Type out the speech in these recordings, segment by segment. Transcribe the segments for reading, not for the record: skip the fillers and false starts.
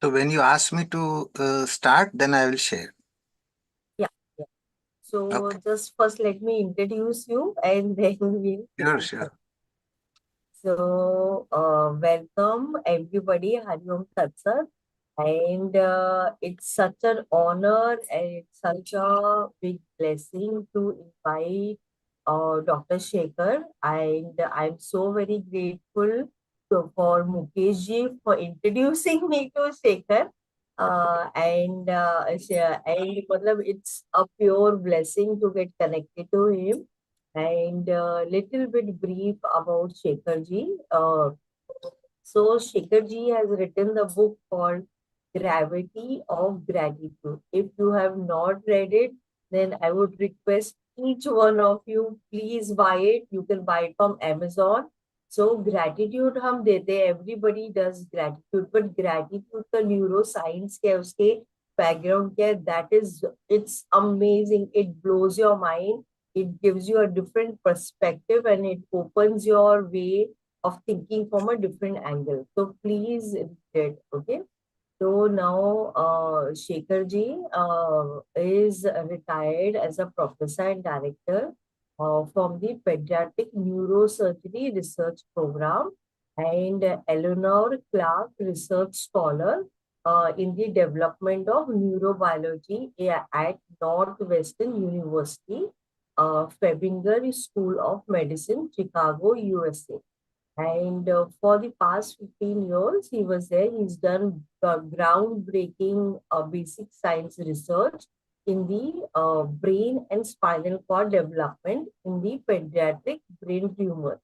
So when you ask me to start, then I will share. Yeah, yeah. So Okay. just first let me introduce you and then we'll take Sure, it sure. further. So, welcome everybody, Hari Om Tat Sat. And it's such an honor and it's such a big blessing to invite Dr. Shekhar. And I'm so very grateful for Mukesh ji for introducing me to Shekhar. And it's a pure blessing to get connected to him. And little bit brief about Shekhar ji. So Shekhar ji has written the book called Gravity of Gratitude. If you have not read it, then I would request each one of you, please buy it. You can buy it from Amazon. So gratitude हम देते हैं, everybody does gratitude, but gratitude का neuroscience क्या है, उसके background क्या है, that is, it's amazing. It blows your mind. It gives you a different perspective and it opens your way of thinking from a different angle. So please read it, okay? So now Shekhar ji is retired as a professor and director from the Pediatric Neurosurgery Research Program and Eleanor Clark Research Scholar in the development of neurobiology at Northwestern University, Fabinger School of Medicine, Chicago, USA. And for the past 15 years, he was there. He's done groundbreaking basic science research in the brain and spinal cord development in the pediatric brain tumor.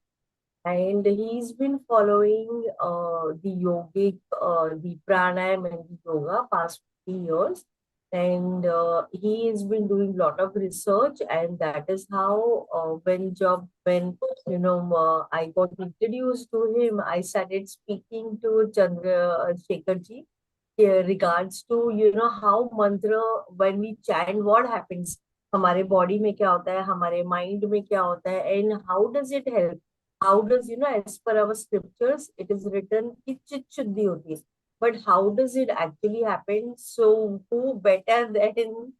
And he's been following the yogic, the pranayam and the yoga past 50 years. And he has been doing a lot of research, and that is how when I got introduced to him, I started speaking to Chandra Shekhar ji regards to how mantra when we chant what happens हमारे body में क्या होता है हमारे mind में क्या होता है and how does it help how does as per our scriptures it is written कि चित शुद्धि होती है but how does it actually happen so who better than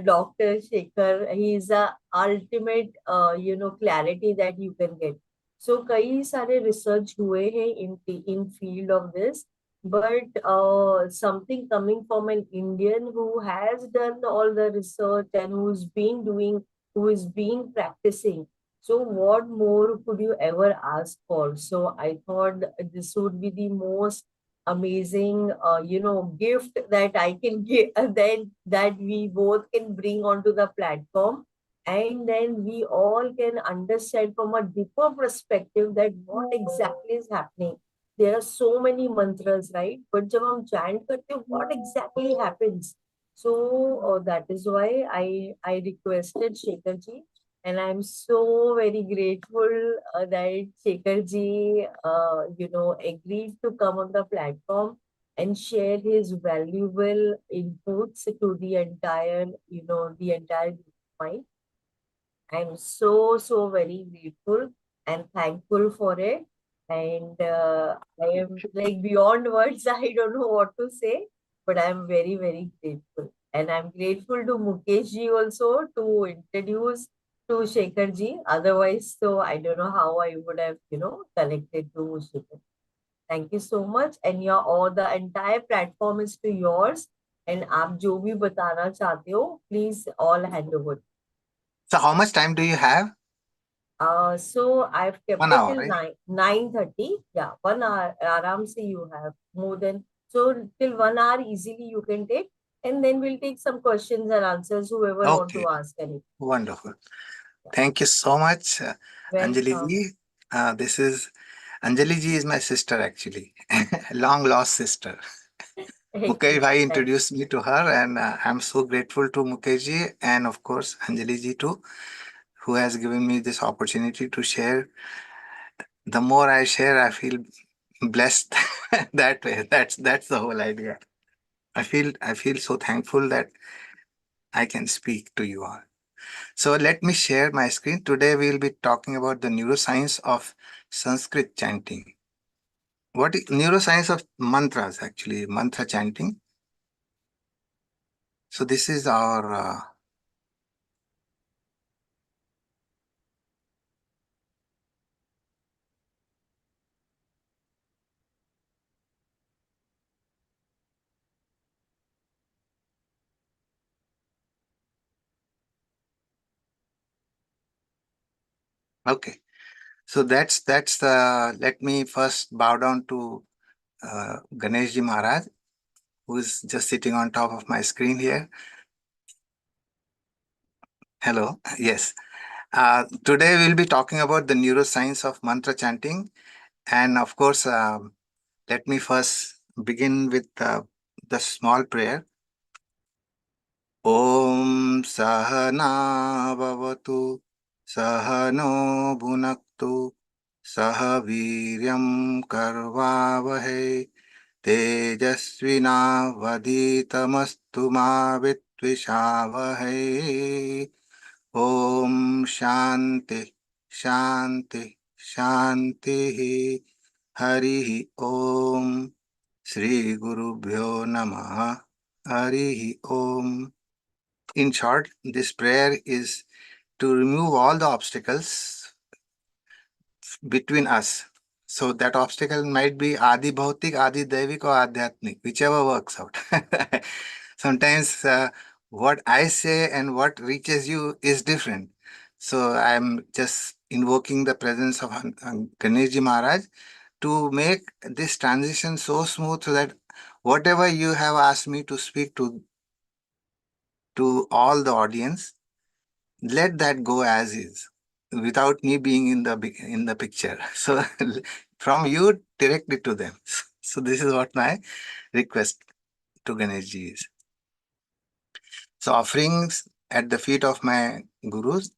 Dr. Shekhar he is a ultimate clarity that you can get so कई सारे research हुए हैं in field of this but something coming from an Indian who has done all the research and who is being practicing. So, what more could you ever ask for? So, I thought this would be the most amazing, gift that I can give, that we both can bring onto the platform. And then we all can understand from a deeper perspective that what exactly is happening there are so many mantras, right? But जब हम chant करते हैं, what exactly happens? So that is why I requested Shekhar ji, and I'm so very grateful that Shekhar ji, agreed to come on the platform and share his valuable inputs to the entire group of mine. I'm so very grateful and thankful for it. And I am like beyond words. I don't know what to say, but I'm very grateful. And I'm grateful to Mukesh ji also to introduce to Shekhar ji. Otherwise, so I don't know how I would have, connected to Shekhar. Thank you so much. And your all the entire platform is to yours. And आप जो भी बताना चाहते हो, please all hand over. So how much time do you have? So I've kept 1 it hour, till right? 9:30. Yeah, 1 hour. Aram se you have more than so till 1 hour easily you can take, and then we'll take some questions and answers. Whoever want Okay. to ask anything. Wonderful. Yeah. Thank you so much, Anjali Welcome. ji. This is Anjali ji is my sister actually, long lost sister. Mukesh Excellent. bhai Thank introduced me to her, and I'm so grateful to Mukesh ji and of course Anjali ji too, who has given me this opportunity to share. The more I share, I feel blessed that way. That's the whole idea. I feel so thankful that I can speak to you all. So let me share my screen. Today we will be talking about the neuroscience of Sanskrit chanting. what is neuroscience of mantras, actually, mantra chanting. So this is our okay. So that's the. Let me first bow down to Ganesh Ji Maharaj, who is just sitting on top of my screen here. Hello. Yes. Today we'll be talking about the neuroscience of mantra chanting, and of course, let me first begin with the small prayer. Om Sahana Bhavatu Sahano Bhunaktu Sah Viryam Karvavahe Tejasvinavaditamastu ma Vitvishavahai. Om Shanti Shanti Shanti. Hari Om. Shri Guru Bhyo Namaha. Hari Om. In short, this prayer is to remove all the obstacles between us. So that obstacle might be Adi Bhautik, Adi Daivik, or Adhyatmik, whichever works out. Sometimes what I say and what reaches you is different. So I'm just invoking the presence of Ganesh Ji Maharaj to make this transition so smooth so that whatever you have asked me to speak to all the audience, let that go as is without me being in the picture. So from you directly to them. So this is what my request to Ganeshji is. So offerings at the feet of my gurus,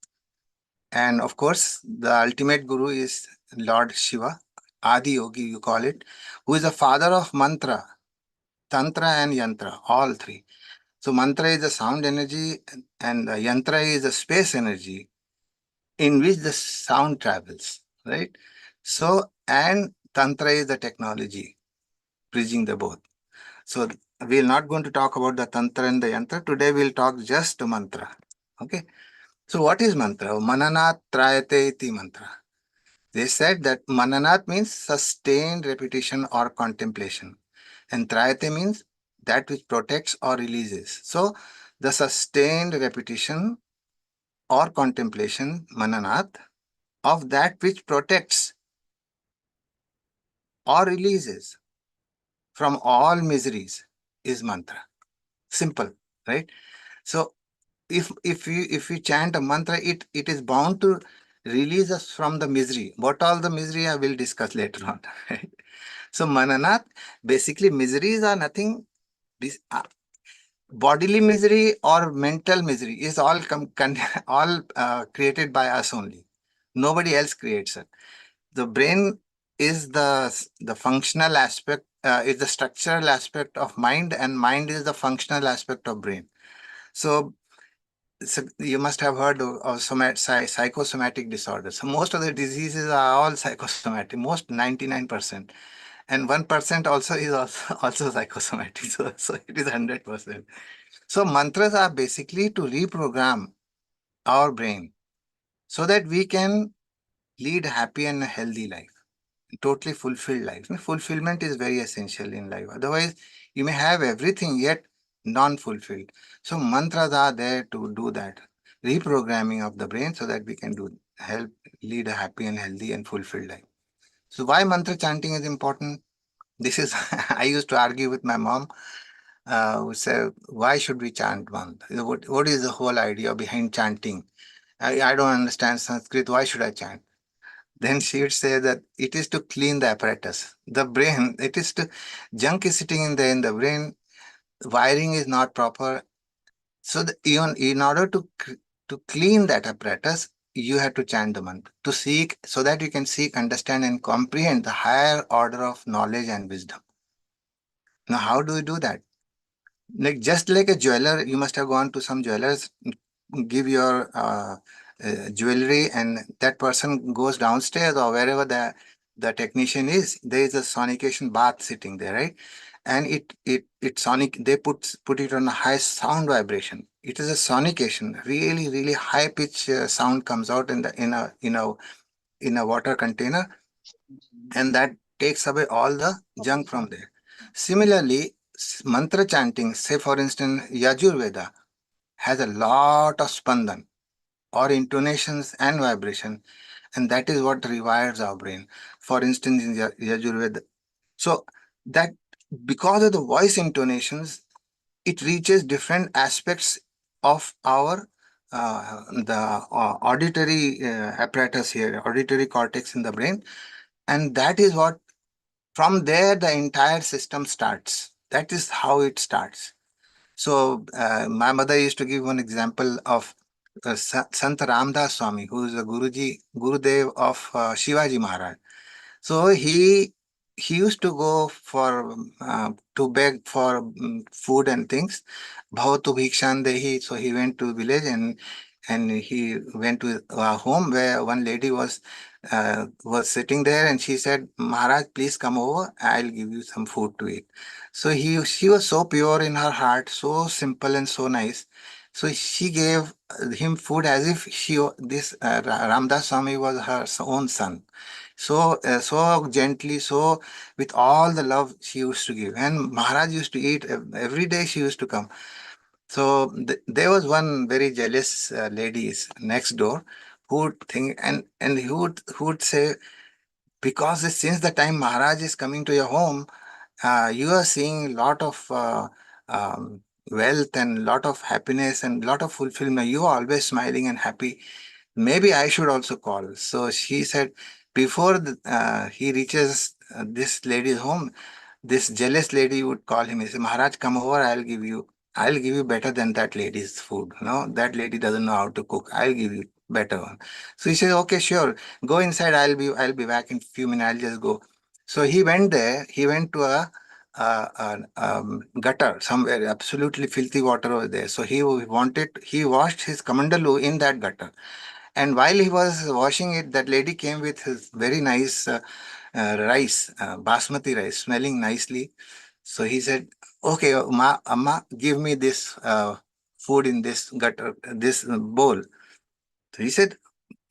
and of course the ultimate guru is Lord Shiva, Adi Yogi you call it, who is the father of mantra, tantra and yantra, all three. So mantra is the sound energy and the yantra is the space energy in which the sound travels, right? So, and Tantra is the technology, bridging the both. So, we're not going to talk about the Tantra and the Yantra. Today, we'll talk just mantra. Okay. So, what is mantra? Mananat trayate iti mantra. They said that mananat means sustained repetition or contemplation, and trayate means that which protects or releases. So, the sustained repetition or contemplation, mananat, of that which protects or releases from all miseries is mantra. Simple, right? So if we chant a mantra, it is bound to release us from the misery. What all the misery I will discuss later on. Right? So mananat, basically miseries are nothing. Bodily misery or mental misery is all all created by us only. Nobody else creates it. The brain is the functional aspect, is the structural aspect of mind, and mind is the functional aspect of brain. So, you must have heard of psychosomatic disorders. So most of the diseases are all psychosomatic, most 99%, and 1% also is also, also psychosomatic. So it is 100%. So mantras are basically to reprogram our brain so that we can lead a happy and a healthy life, totally fulfilled life. Fulfillment is very essential in life. Otherwise, you may have everything yet non-fulfilled. So mantras are there to do that, reprogramming of the brain so that we can help lead a happy and healthy and fulfilled life. So why mantra chanting is important? This is I used to argue with my mom, who said, why should we chant mantra? What is the whole idea behind chanting? I don't understand Sanskrit. Why should I chant? Then she would say that it is to clean the apparatus. The brain, it is to, junk is sitting in the brain, wiring is not proper. So even in order to clean that apparatus, you have to chant the mantra to seek, so that you can seek, understand, and comprehend the higher order of knowledge and wisdom. Now, how do you do that? Like just like a jeweler, you must have gone to some jewelers, give your jewelry, and that person goes downstairs or wherever the technician is, there is a sonication bath sitting there, right? And it sonic, they put it on a high sound vibration. It is a sonication, really really high pitch sound comes out in the in a water container, and that takes away all the junk from there. Similarly, mantra chanting, say for instance, Yajurveda has a lot of spandan or intonations and vibration, and that is what rewires our brain. For instance, in Yajurveda, so that because of the voice intonations, it reaches different aspects of our the auditory apparatus here, auditory cortex in the brain, and that is what, from there the entire system starts. That is how it starts. So my mother used to give one example of Sant Ramdas Swami, who is a Guruji, Gurudev of Shivaji Maharaj. So he used to go for to beg for food and things. Bhavatu bhikshan dehi. So he went to village, and he went to a home where one lady was sitting there, and she said, Maharaj, please come over. I'll give you some food to eat. So she was so pure in her heart, so simple and so nice. So she gave him food as if this Ramdas Swami was her own son. So, so gently, so with all the love she used to give. And Maharaj used to eat every day, she used to come. So, there was one very jealous lady next door who would think, and who would say, because since the time Maharaj is coming to your home, you are seeing lot of wealth and lot of happiness and lot of fulfillment. You are always smiling and happy. Maybe I should also call. So she said, before he reaches this lady's home, this jealous lady would call him and say, Maharaj, come over, I'll give you better than that lady's food. No, that lady doesn't know how to cook. I'll give you better one. So he said, okay, sure. Go inside. I'll be back in a few minutes. I'll just go. So he went there. He went to a gutter somewhere, absolutely filthy water over there. So he washed his kamandalu in that gutter. And while he was washing it, that lady came with his very nice rice, basmati rice, smelling nicely. So he said, okay, Amma, give me this food in this gutter, this bowl. So he said,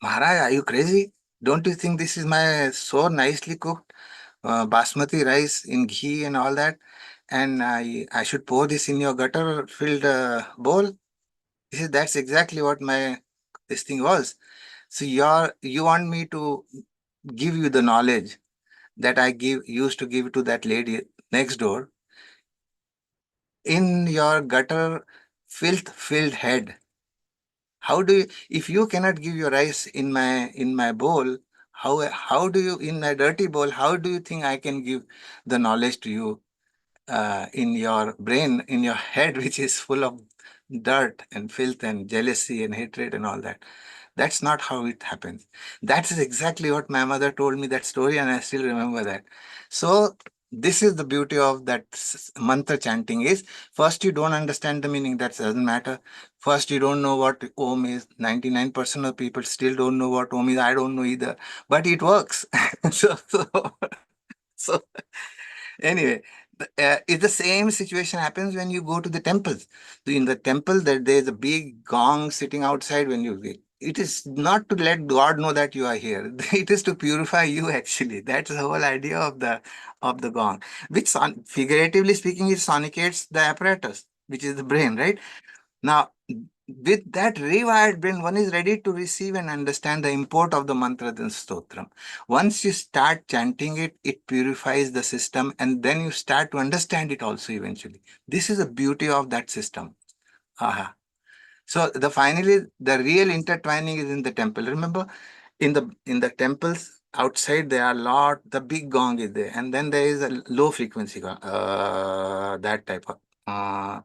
Maharaj, are you crazy? Don't you think this is my so nicely cooked basmati rice in ghee and all that? And I should pour this in your gutter filled bowl? He said, that's exactly what my this thing was. So you want me to give you the knowledge that I used to give to that lady next door in your gutter filth filled head. How do you, if you cannot give your rice in my bowl, how do you, in my dirty bowl, how do you think I can give the knowledge to you in your brain, in your head, which is full of dirt and filth and jealousy and hatred and all that? That's not how it happens. That is exactly what my mother told me that story, and I still remember that. So this is the beauty of that mantra chanting is, first you don't understand the meaning, that doesn't matter. First you don't know what Om is. 99% of people still don't know what Om is. I don't know either, but it works. So anyway, it's the same situation happens when you go to the temples. So in the temple, there's a big gong sitting outside when you wait. It is not to let God know that you are here. It is to purify you. Actually, that's the whole idea of the gong, which figuratively speaking, it sonicates the apparatus, which is the brain, right? Now, with that rewired brain, one is ready to receive and understand the import of the mantra and stotram. Once you start chanting it, it purifies the system, and then you start to understand it also eventually. This is the beauty of that system. Aha. So the finally the real intertwining is in the temple. Remember, in the temples outside there are a lot. The big gong is there, and then there is a low frequency gong, that type of.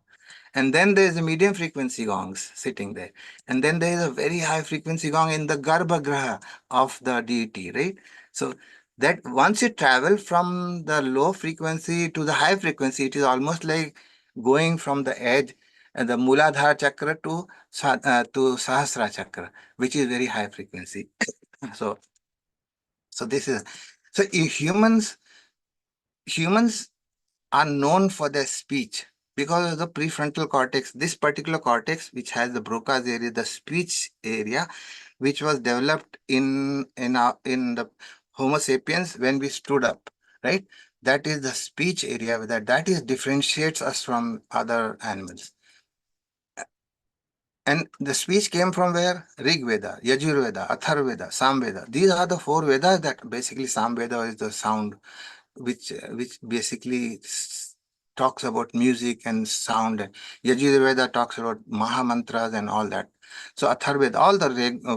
And then there is a medium frequency gongs sitting there. And then there is a very high frequency gong in the Garbhagraha of the deity, right? So that once you travel from the low frequency to the high frequency, it is almost like going from the edge, the Muladhara chakra to Sahasra chakra, which is very high frequency. So so this is So humans are known for their speech because of the prefrontal cortex. This particular cortex, which has the Broca's area, the speech area, which was developed in the Homo sapiens when we stood up, right? That is the speech area that is differentiates us from other animals. And the speech came from where? Rig Veda, Yajur Veda, Athar Veda, Sam Veda. These are the four Vedas. That basically Sam Veda is the sound, which basically talks about music and sound. And Yajur Veda talks about Maha mantras and all that. So Atharveda, all the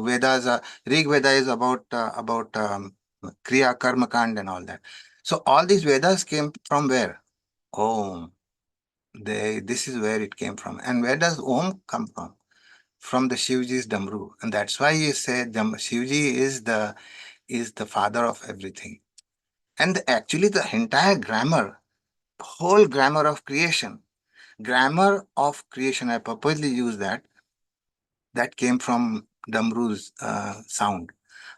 Vedas, Rig Veda is about Kriya, Karma Kand and all that. So all these Vedas came from where? Om. This is where it came from. And where does Om come from? From the Shivji's Damru. And that's why you say Shivji is the father of everything. And actually the entire grammar, whole grammar of creation, I purposely use that came from Damru's sound.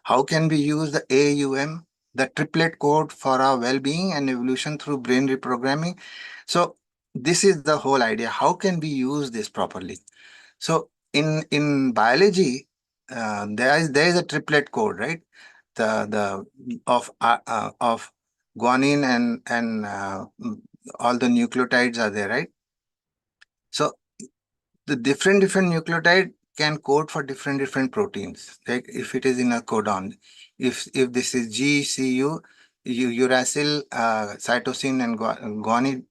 How can we use the AUM, the triplet code for our well-being and evolution through brain reprogramming? So this is the whole idea. How can we use this properly? So in biology, there is a triplet code, right? The of guanine and all the nucleotides are there, right? So the different nucleotide can code for different proteins. Like if it is in a codon, if this is GCU, uracil, cytosine, and guanine,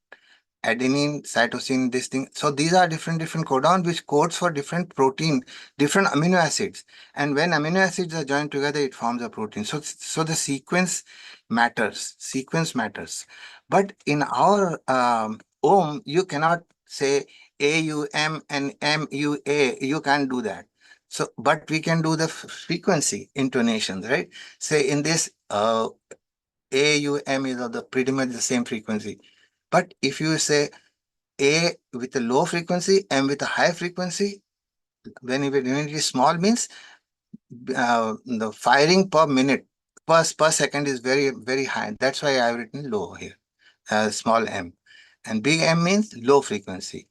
adenine, cytosine, this thing. So these are different codon which codes for different protein, different amino acids. And when amino acids are joined together, it forms a protein. So the sequence matters. Sequence matters. But in our OM, you cannot say AUM and MUA. You can't do that. So, but we can do the frequency intonations, right? Say in this AUM is of the pretty much the same frequency. But if you say A with a low frequency, M with a high frequency, when it is small means the firing per minute, per second is very high. That's why I've written low here, small m. And big M means low frequency.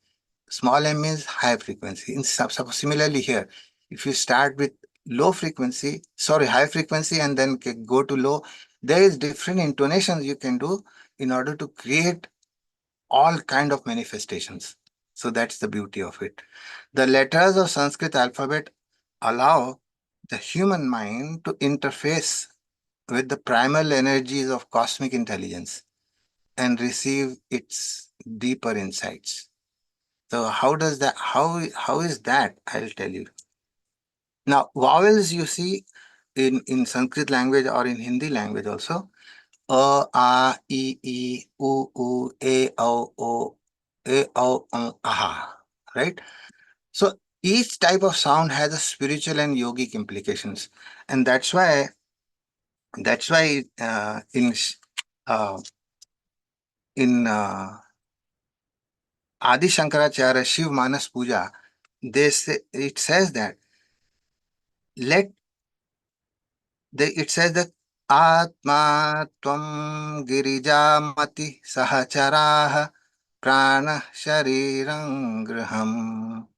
Small m means high frequency. Similarly here, if you start with high frequency and then go to low, there is different intonations you can do in order to create all kind of manifestations. So that's the beauty of it. The letters of Sanskrit alphabet allow the human mind to interface with the primal energies of cosmic intelligence and receive its deeper insights. So how is that? I'll tell you. Now, vowels you see in Sanskrit language or in Hindi language also, aha, right? So each type of sound has a spiritual and yogic implications, and that's why uh, in Adi Shankaracharya Shiv Manas Puja, it says that let it says that Atma Tvam Girijamati Sahacharaha Prana Sharirang Graham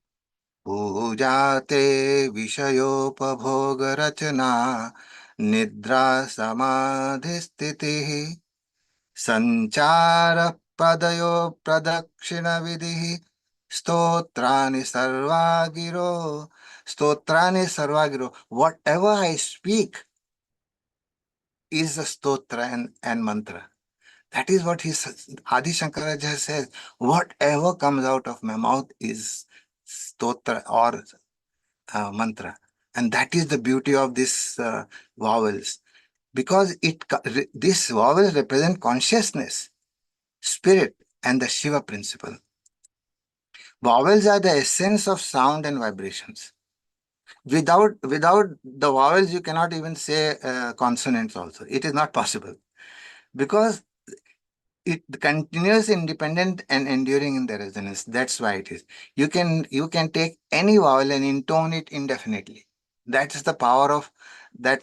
Pujate Vishayopabhoga Rachana Nidra Samadhi Sthiti Sanchara Padayo Pradakshina Vidhi Stotrani Sarvagiro Stotrani Sarvagiro. Whatever I speak is a stotra and mantra. That is what Adi Shankaracharya says. Whatever comes out of my mouth is stotra or mantra. And that is the beauty of this vowels. Because these vowels represent consciousness, spirit, and the Shiva principle. Vowels are the essence of sound and vibrations. Without the vowels, you cannot even say consonants also. It is not possible because it continues independent and enduring in the resonance. That's why it is. You can take any vowel and intone it indefinitely. That is the power of that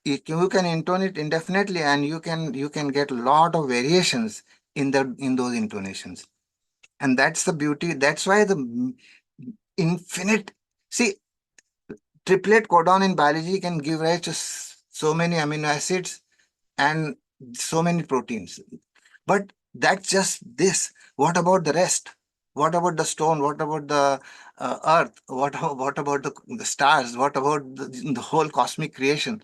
you can intone it indefinitely, and you can get a lot of variations in those intonations. And that's the beauty. That's why the infinite, see, triplet codon in biology can give rise to so many amino acids and so many proteins. But that's just this. What about the rest? What about the stone? What about the earth? What about the stars? What about the whole cosmic creation?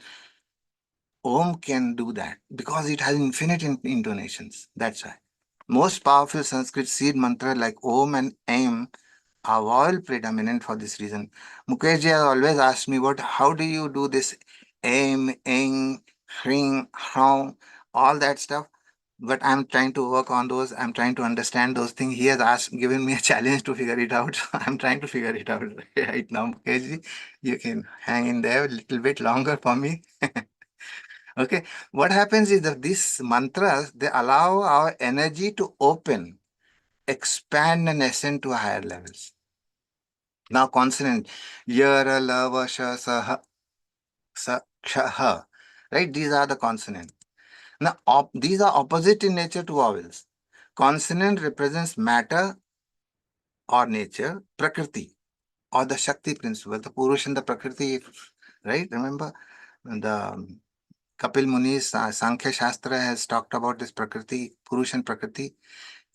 Om can do that because it has infinite intonations. That's why. Most powerful Sanskrit seed mantra like Om and Aim are all predominant for this reason. Mukesh ji has always asked me, "What? How do you do this Aim, Ing, Hring, Hrong, all that stuff?" But I'm trying to work on those. I'm trying to understand those things. He has given me a challenge to figure it out. So I'm trying to figure it out right now, Mukesh ji. You can hang in there a little bit longer for me. Okay. What happens is that these mantras, they allow our energy to open, expand, and ascend to higher levels. Now, consonant, yara, lava, sha, sa, ha, sa, ksha, ha. Right? These are the consonants. Now, these are opposite in nature to vowels. Consonant represents matter or nature, prakriti, or the Shakti principle, the Purush and the Prakriti, right? Remember the Kapil Muni's Sankhya Shastra has talked about this Prakriti, Purush and Prakriti,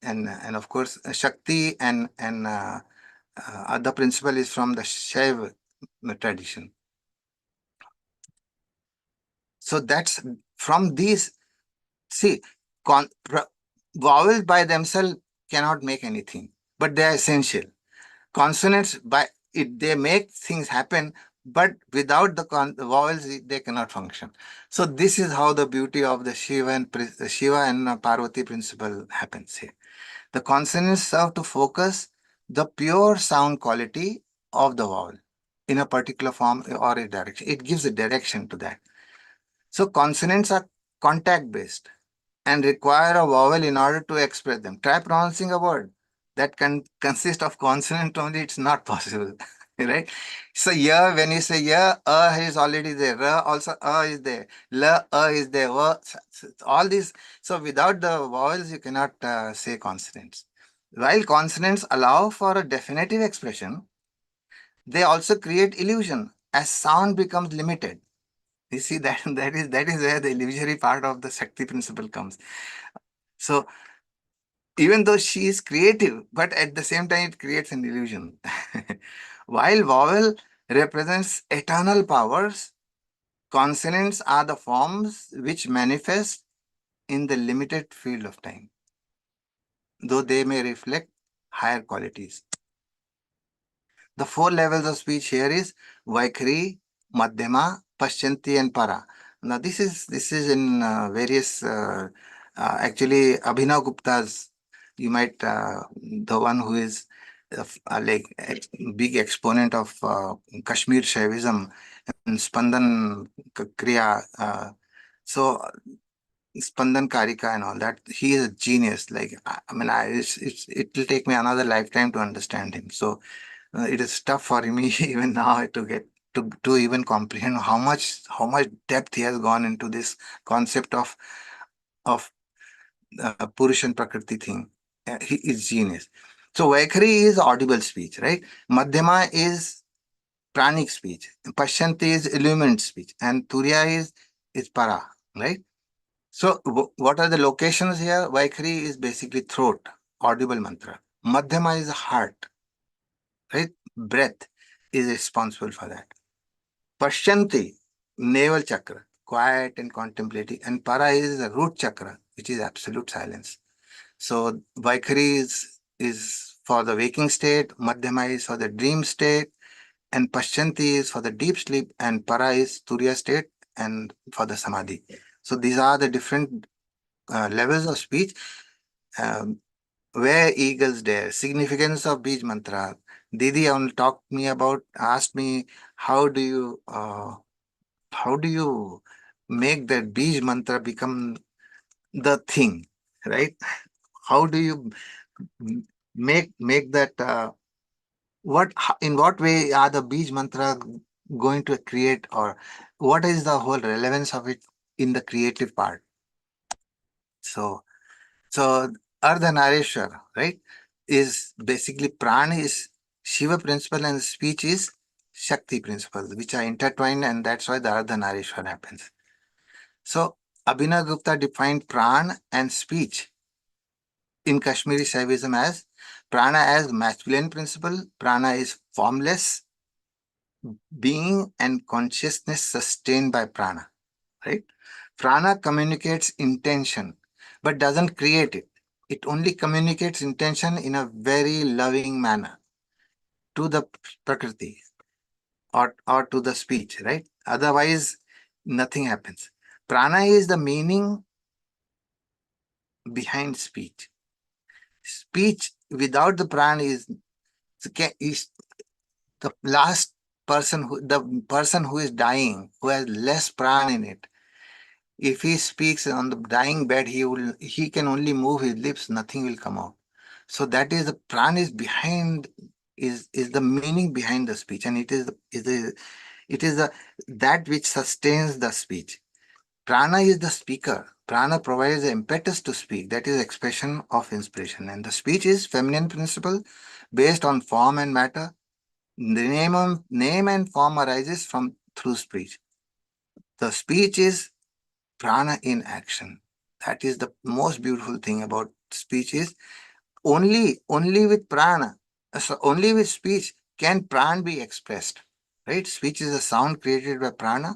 and of course Shakti and other principle is from the Shaiva tradition. So that's from these. See, vowels by themselves cannot make anything, but they are essential. Consonants by it they make things happen, but without the vowels they cannot function. So this is how the beauty of the Shiva and Parvati principle happens here. The consonants serve to focus the pure sound quality of the vowel in a particular form or a direction. It gives a direction to that. So consonants are contact based and require a vowel in order to express them. Try pronouncing a word that can consist of consonant only, it's not possible. Right? So yeah, when you say yeah, is already there, ra also is there, la is there, all these. So without the vowels, you cannot say consonants. While consonants allow for a definitive expression, they also create illusion as sound becomes limited. You see that that is where the illusory part of the Shakti principle comes. So even though she is creative, but at the same time it creates an illusion. While vowel represents eternal powers, consonants are the forms which manifest in the limited field of time, though they may reflect higher qualities. The four levels of speech here is Vaikhari, Madhyama, Paschanti, and Para. Now this is in various actually Abhinav Gupta's. You might the one who is like big exponent of Kashmir Shaivism and Spandan Kriya. So Spandan Karika and all that. He is a genius. Like I mean, it will take me another lifetime to understand him. So it is tough for me even now to get to even comprehend how much depth he has gone into this concept of Purush and Prakriti thing. He is genius. So Vaikhari is audible speech, right? Madhyama is pranic speech. Pashyanti is illumined speech, and Turiya is para, right? So what are the locations here? Vaikhari is basically throat, audible mantra. Madhyama is heart, right? Breath is responsible for that. Pashyanti, navel chakra, quiet and contemplative. And para is the root chakra, which is absolute silence. So Vaikhari is for the waking state, Madhyama is for the dream state, and Pashyanti is for the deep sleep, and para is Turiya state and for the samadhi. So these are the different levels of speech. Um, where eagles dare, significance of Beej mantra. Didi only talked me about, asked me, how do you how do you make that Beej mantra become the thing, right? How do you make that in what way are the Beej mantra going to create, or what is the whole relevance of it in the creative part? So, so Ardhanarishwar, right, is basically prana is Shiva principle and speech is Shakti principle, which are intertwined, and that's why the Ardhanarishwar happens. So, Abhinav Gupta defined pran and speech in Kashmiri Shaivism as prana as masculine principle, prana is formless being and consciousness sustained by prana, right? Prana communicates intention but doesn't create it. It only communicates intention in a very loving manner to the Prakriti, or to the speech, right? Otherwise, nothing happens. Prana is the meaning behind speech. Speech without the prana is the last person who is dying, who has less prana in it. If he speaks on the dying bed, he can only move his lips, nothing will come out. So that is the prana is behind, is the meaning behind the speech, and it is the that which sustains the speech. Prana is the speaker. Prana provides the impetus to speak, that is expression of inspiration. And the speech is feminine principle based on form and matter. The name and form arises from through speech. The speech is prana in action. That is the most beautiful thing about speech is only with prana, so only with speech can prana be expressed. Right? Speech is a sound created by prana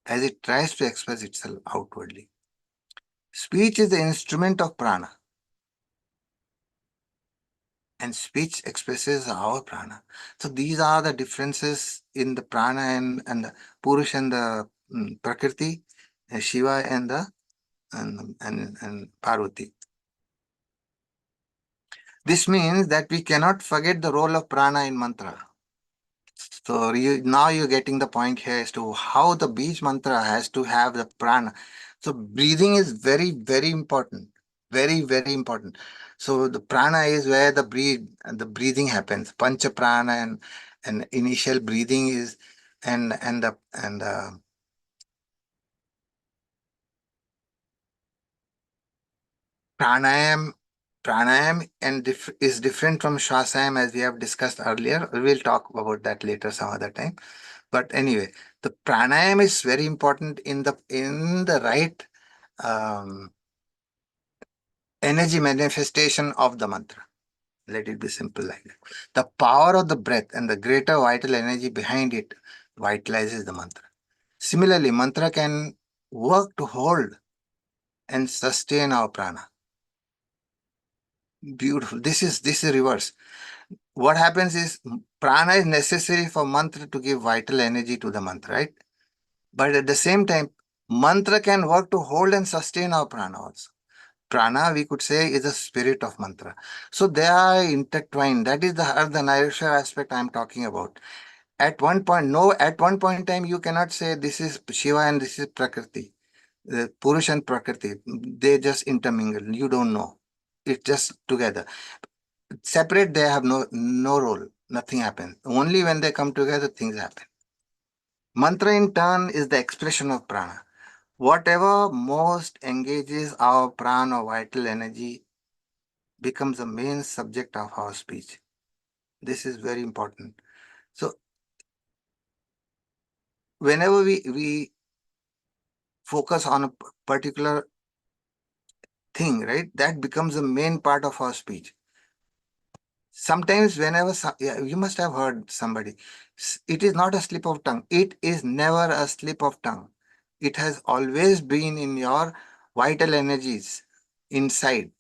as it tries to express itself outwardly. Speech is the instrument of prana, and speech expresses our prana. So these are the differences in the prana and the Purush and the Prakriti, Shiva and the and Parvati. This means that we cannot forget the role of prana in mantra. So now you're getting the point here as to how the beach mantra has to have the prana. So breathing is very, very important. Very, very important. So the prana is where the breathing happens. Pancha prana and initial breathing is and pranayam is different from shasayam as we have discussed earlier. We will talk about that later some other time. But anyway, the pranayam is very important in the right um, energy manifestation of the mantra. Let it be simple like that. The power of the breath and the greater vital energy behind it vitalizes the mantra. Similarly, mantra can work to hold and sustain our prana. Beautiful. This is reverse. What happens is prana is necessary for mantra to give vital energy to the mantra, right? But at the same time, mantra can work to hold and sustain our prana also. Prana, we could say, is the spirit of mantra. So they are intertwined. That is the Ardhanarishwar aspect I am talking about. At one point in time, you cannot say this is Shiva and this is Prakriti. The Purush and Prakriti, they just intermingle. You don't know. It's just together. Separate, they have no role. Nothing happens. Only when they come together, things happen. Mantra in turn is the expression of prana. Whatever most engages our prana or vital energy becomes the main subject of our speech. This is very important. So whenever we focus on a particular thing, right, that becomes the main part of our speech. Sometimes yeah, you must have heard somebody, it is not a slip of tongue. It is never a slip of tongue. It has always been in your vital energies inside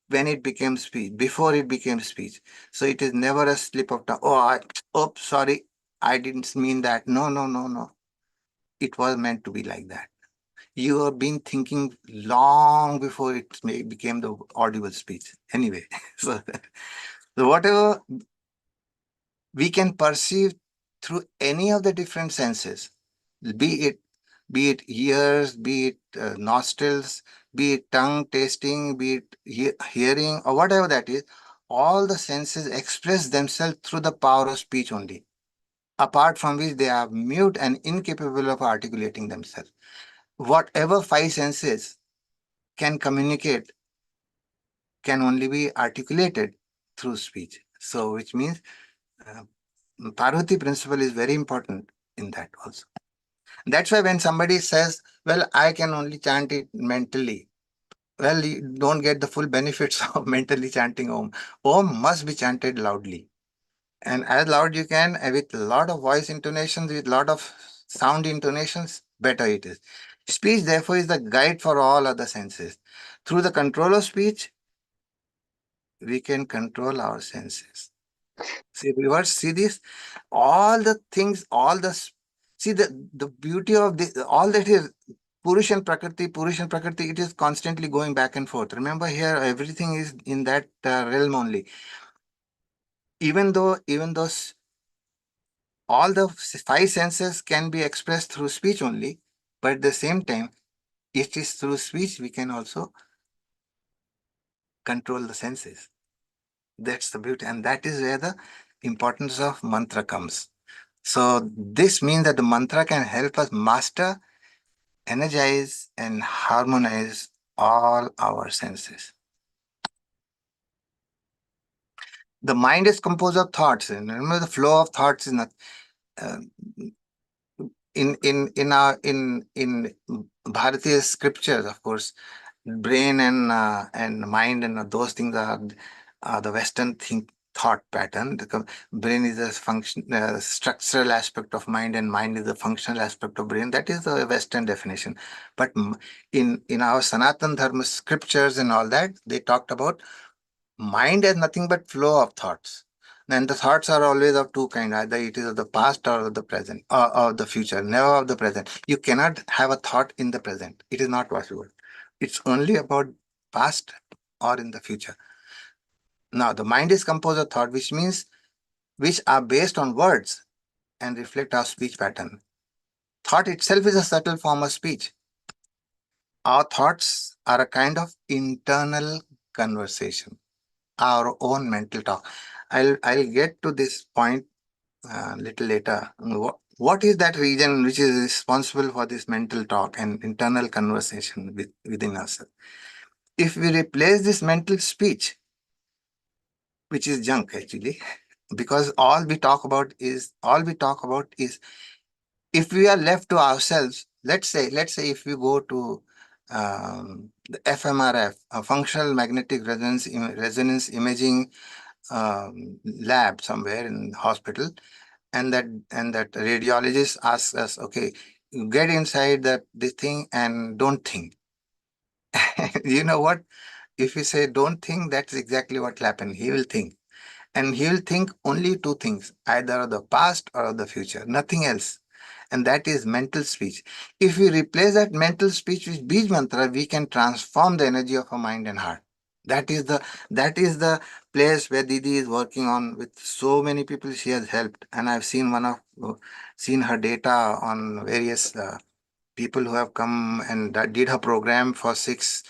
when it became speech, before it became speech. So it is never a slip of tongue. Oh, sorry, I didn't mean that. No, no, no, no. It was meant to be like that. You have been thinking long before became the audible speech. Anyway, so, so whatever we can perceive through any of the different senses, be it be it ears, be it nostrils, be it tongue tasting, be it hearing, or whatever that is, all the senses express themselves through the power of speech only. apart from which they are mute and incapable of articulating themselves. Whatever five senses can communicate can only be articulated through speech. So, which means uh, Parvati principle is very important in that also. That's why when somebody says, well, I can only chant it mentally, well, you don't get the full benefits of mentally chanting Om. Om must be chanted loudly. And as loud you can, with a lot of voice intonations, with lot of sound intonations, better it is. Speech, therefore, is the guide for all other senses. Through the control of speech, we can control our senses. See, viewers, see this? All the things, see the beauty of this, all that is Purush and Prakriti, it is constantly going back and forth. Remember here, everything is in that realm only. Even though all the five senses can be expressed through speech only, but at the same time, it is through speech we can also control the senses. That's the beauty, and that is where the importance of mantra comes. So this means that the mantra can help us master, energize, and harmonize all our senses. The mind is composed of thoughts, and remember the flow of thoughts is not uh, in Bharatiya scriptures, of course. Brain and mind and those things are the Western thought pattern. The brain is a function structural aspect of mind, and mind is the functional aspect of brain. That is the Western definition. But in our Sanatan Dharma scriptures and all that, they talked about mind as nothing but flow of thoughts. And the thoughts are always of two kinds. Either it is of the past or of the present, or of the future, never of the present. You cannot have a thought in the present. It is not possible. It's only about past or in the future. Now, the mind is composed of thought, which means which are based on words and reflect our speech pattern. Thought itself is a subtle form of speech. Our thoughts are a kind of internal conversation, our own mental talk. I'll get to this point little later. What is that region which is responsible for this mental talk and internal conversation within ourselves? If we replace this mental speech, which is junk actually, because all we talk about is if we are left to ourselves. Let's say if we go to the fMRF, a functional magnetic resonance imaging lab somewhere in hospital, and that radiologist asks us, okay, get inside that this thing and don't think. You know what? If you say don't think, that's exactly what will happen. He will think. And he will think only two things, either of the past or of the future, nothing else. And that is mental speech. If we replace that mental speech with Bij Mantra, we can transform the energy of our mind and heart. That is the place where Didi is working on with so many people she has helped. And I've seen her data on various people who have come and did her program for six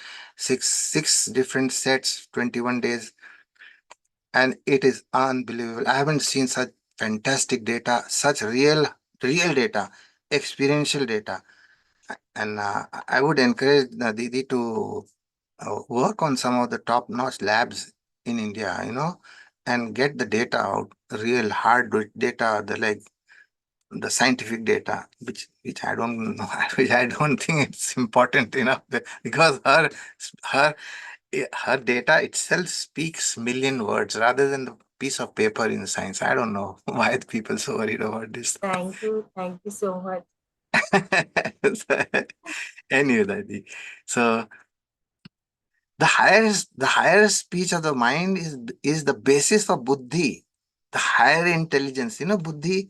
different sets, 21 days, and it is unbelievable. I haven't seen such fantastic data, such real data, experiential data. And I would encourage Didi to work on some of the top-notch labs in India, and get the data out, real hard data, the scientific data, which I don't know, which I don't think it's important enough, because her her data itself speaks million words rather than the piece of paper in science. I don't know why the people so worried about this. Thank you so much. So, anyway, Dadi. So the higher speech of the mind is the basis for buddhi, the higher intelligence. Buddhi.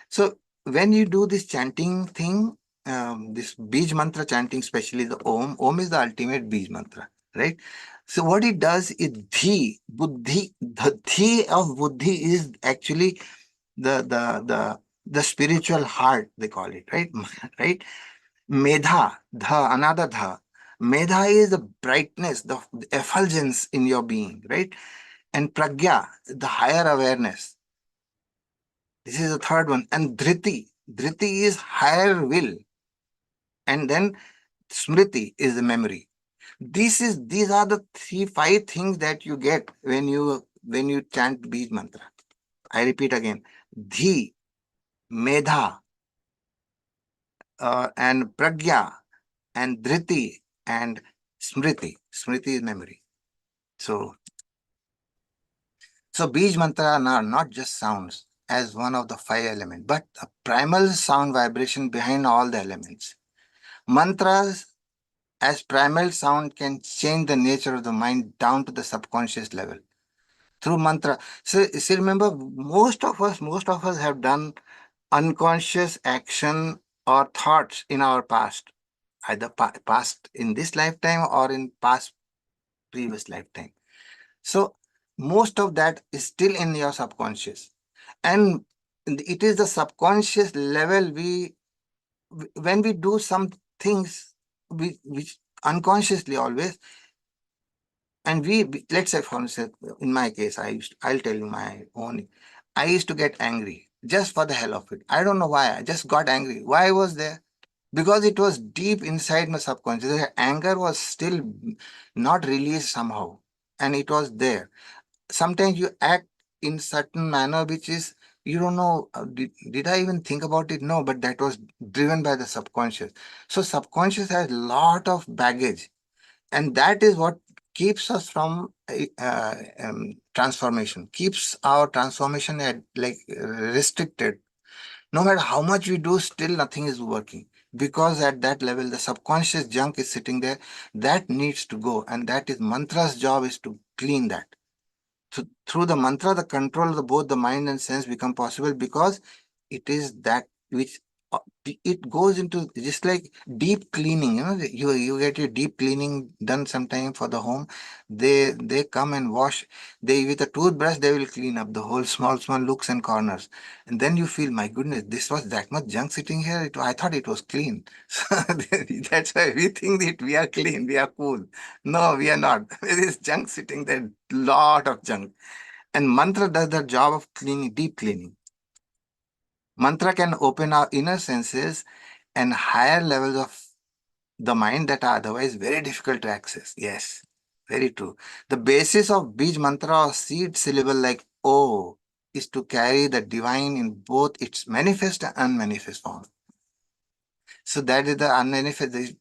So when you do this chanting thing, this Bij mantra chanting, especially the Om is the ultimate Bij mantra, right? So what it does is Buddhi. The Dhi of Buddhi is actually the spiritual heart, they call it, right? Right? Medha, another Dha. Medha is the brightness, the effulgence in your being, right? And Pragya, the higher awareness. This is the third one. And dhriti. Dhriti is higher will. And then smriti is the memory. These are the three, five things that you get when you chant Bij mantra. I repeat again. Dhi, Medha, and Pragya, and Dhriti, and Smriti. Smriti is memory. So, so Bij mantra are not just sounds as one of the five elements, but a primal sound vibration behind all the elements. Mantras as primal sound can change the nature of the mind down to the subconscious level through mantra. So remember, most of us have done unconscious action or thoughts in our past, either past in this lifetime or in past previous lifetime. So most of that is still in your subconscious, and it is the subconscious level when we do some things which unconsciously always, and let's say for instance, in my case, I'll tell you my own. I used to get angry just for the hell of it. I don't know why. I just got angry. Why I was there? Because it was deep inside my subconscious. The anger was still not released somehow, and it was there. Sometimes you act in certain manner which is, you don't know, did I even think about it? No, but that was driven by the subconscious. So subconscious has a lot of baggage, and that is what keeps us from transformation, keeps our transformation at like restricted. No matter how much we do, still nothing is working, because at that level the subconscious junk is sitting there that needs to go, and that is mantra's job, is to clean that. So through the mantra, the control of both the mind and sense become possible, because it is that which it goes into just like deep cleaning. You get your deep cleaning done sometime for the home. They come and wash. They, with a toothbrush, they will clean up the whole small nooks and corners, and then you feel, my goodness, this was that much junk sitting here. I thought it was clean. So that's why we think that we are clean, we are cool. No, we are not. There is junk sitting there, lot of junk. And mantra does the job of cleaning, deep cleaning. Mantra can open our inner senses and higher levels of the mind that are otherwise very difficult to access. Yes, very true. The basis of Bij mantra or seed syllable like O is to carry the divine in both its manifest and unmanifest form. So that is the unmanifest.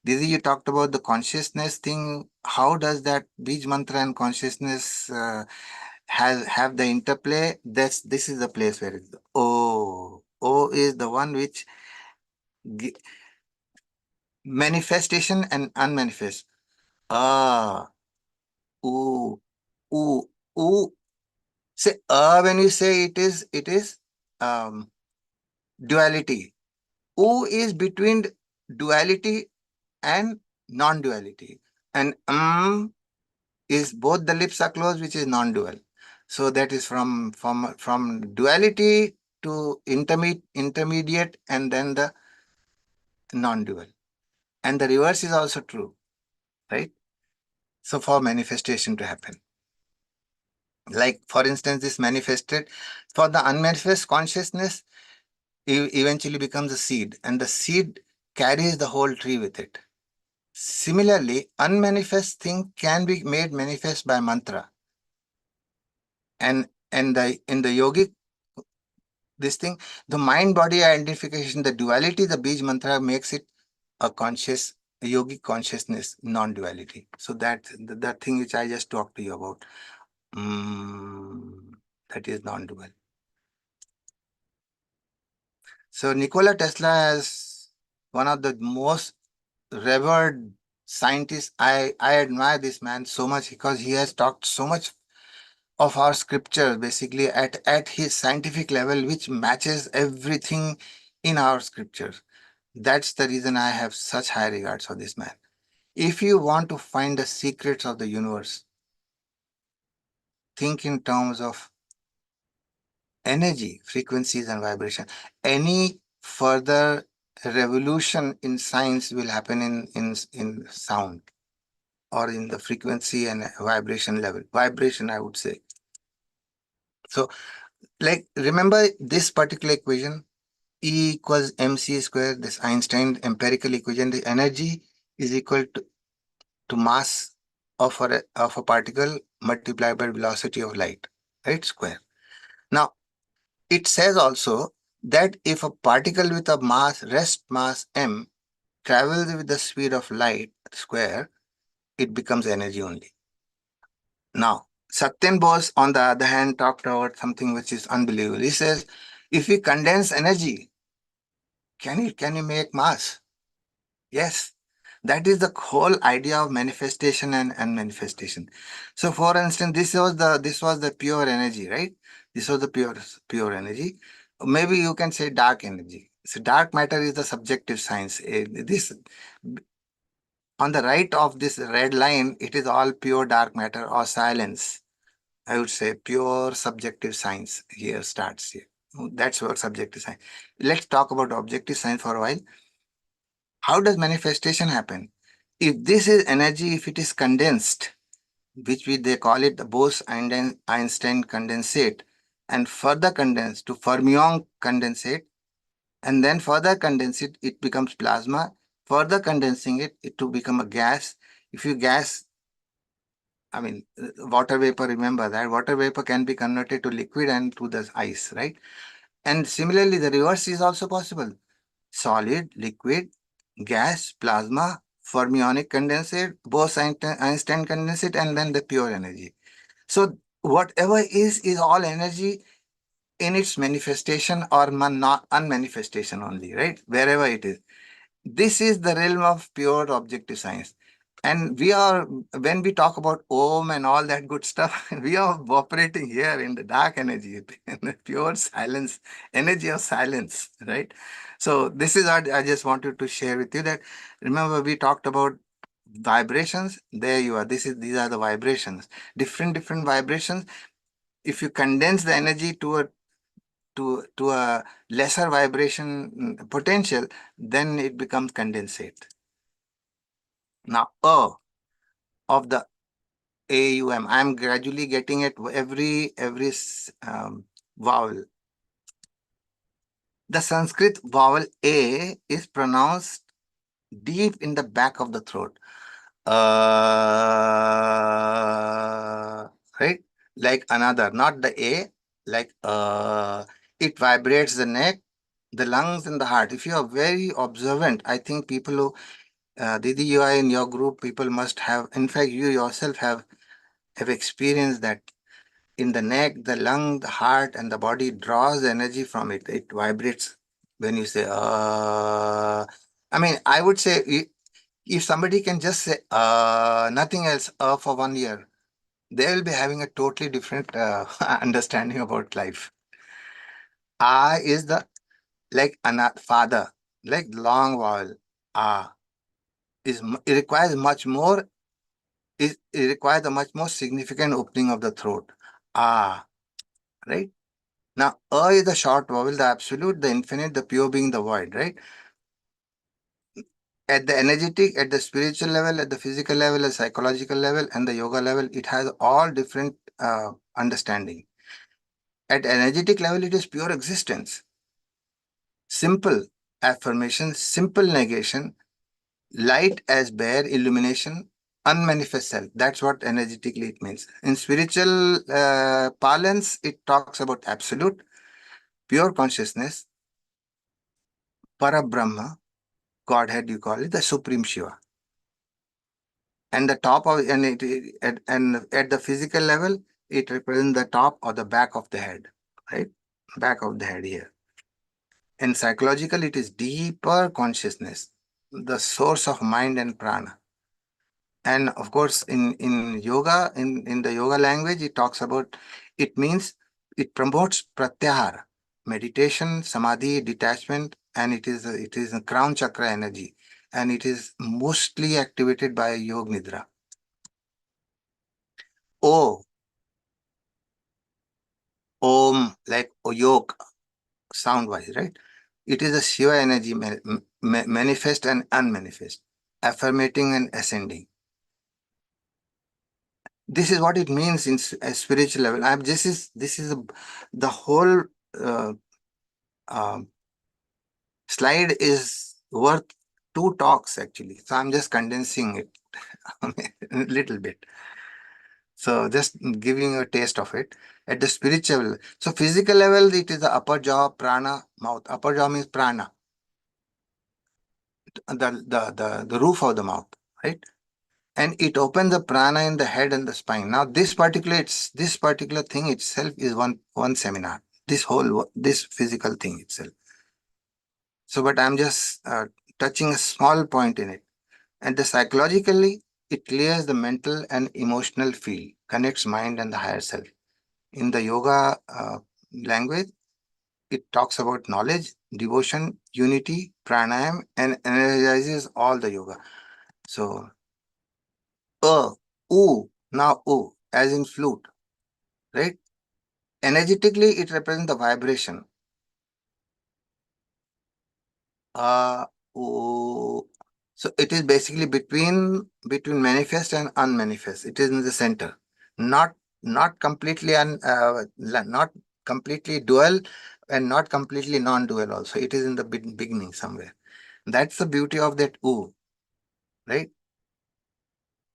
Didi, you talked about the consciousness thing. How does that Bij mantra and consciousness have the interplay? This is the place where it's the O. O is the one which manifestation and unmanifest. Ah, ooh, ooh, ooh. Say when you say it is um duality. Ooh is between duality and non-duality. And is both the lips are closed, which is non-dual. So that is from duality to intermediate, and then the non-dual. And the reverse is also true, right? So for manifestation to happen. Like for instance, this manifested for the unmanifest consciousness eventually becomes a seed, and the seed carries the whole tree with it. Similarly, unmanifest thing can be made manifest by mantra, and in the yogic this thing, the mind body identification, the duality, the Bij mantra makes it a conscious, a yogic consciousness, non-duality. So that thing which I just talked to you about, that is non-dual. So Nikola Tesla is one of the most revered scientists. I admire this man so much because he has talked so much of our scripture basically at his scientific level, which matches everything in our scriptures. That's the reason I have such high regards for this man. If you want to find the secrets of the universe, think in terms of energy, frequencies, and vibration. Any further revolution in science will happen in sound, or in the frequency and vibration level. Vibration, I would say. So Like, remember this particular equation, E equals mc square, this Einstein empirical equation, the energy is equal to mass of a particle multiplied by velocity of light, right? Square. Now, it says also that if a particle with a rest mass m travels with the speed of light square, it becomes energy only. Now, Satyan Bose, on the other hand, talked about something which is unbelievable. He says, if we condense energy, can you make mass? Yes. That is the whole idea of manifestation and unmanifestation. So, for instance, this was the pure energy, right? This was the pure energy. Maybe you can say dark energy. So, dark matter is the subjective science. This on the right of this red line, it is all pure dark matter or silence. I would say pure subjective science here starts here. That's what subjective science. Let's talk about objective science for a while. How does manifestation happen? If this is energy, if it is condensed, which they call it the Bose-Einstein condensate, and further condensed to fermion condensate, and then further condense it, it becomes plasma. Further condensing it, it to become a gas. If you gas, I mean, water vapor, remember that water vapor can be converted to liquid and to the ice, right? And similarly, the reverse is also possible. Solid, liquid, gas, plasma, fermionic condensate, Bose-Einstein condensate, and then the pure energy. So whatever is all energy in its manifestation or not unmanifestation only, right? Wherever it is. This is the realm of pure objective science. And when we talk about Om and all that good stuff, we are operating here in the dark energy, in the pure silence, energy of silence, right? So this is what I just wanted to share with you that remember we talked about vibrations. There you are. These are the vibrations. Different vibrations. If you condense the energy to a lesser vibration potential, then it becomes condensate. Now, of the AUM, I'm gradually getting at every vowel. The Sanskrit vowel A is pronounced deep in the back of the throat. Right? Like another, not the A, like it vibrates the neck, the lungs, and the heart. If you are very observant, I think people who, Didi, you are in your group, people must have, in fact, you yourself have experienced that in the neck, the lung, the heart, and the body draws energy from it. It vibrates when you say, I mean, I would say if somebody can just say, nothing else, for 1 year, they will be having a totally different understanding about life. Is the, like, father, like long vowel. Ah, it requires much more, it requires a much more significant opening of the throat. Ah, right? Now, is the short vowel, the absolute, the infinite, the pure being the void, right? At the energetic, at the spiritual level, at the physical level, at psychological level, and the yoga level, it has all different understanding. At energetic level, it is pure existence, simple affirmation, simple negation, light as bare illumination, unmanifest self. That's what energetically it means. In spiritual parlance, it talks about absolute, pure consciousness, Parabrahma, Godhead, you call it, the Supreme Shiva. And the top of and at the physical level, it represents the top or the back of the head, right? Back of the head here. And psychological, it is deeper consciousness, the source of mind and prana. And of course, in yoga, in the yoga language, it talks about, it means it promotes pratyahara, meditation, samadhi, detachment, and it is a crown chakra energy, and it is mostly activated by yoga nidra. O, Om, like yoke, sound wise, right? It is a Shiva energy, manifest and unmanifest, affirmating and ascending. This is what it means in a spiritual level. This is the whole uh, uh, slide is worth two talks actually. So I'm just condensing it a little bit. So just giving you a taste of it at the spiritual level. So physical level, it is the upper jaw, prana, mouth. Upper jaw means prana, the roof of the mouth, right? And it opens the prana in the head and the spine. Now this particular thing itself is one seminar. This physical thing itself. So, but I'm just touching a small point in it. And the psychologically, it clears the mental and emotional field, connects mind and the higher self. In the yoga language, it talks about knowledge, devotion, unity, pranayam, and energizes all the yoga. So, now as in flute, right? Energetically, it represents the vibration. Uh, ooh. So it is basically between manifest and unmanifest. It is in the center, not not completely not completely dual, and not completely non-dual. Also, it is in the beginning somewhere. That's the beauty of that right?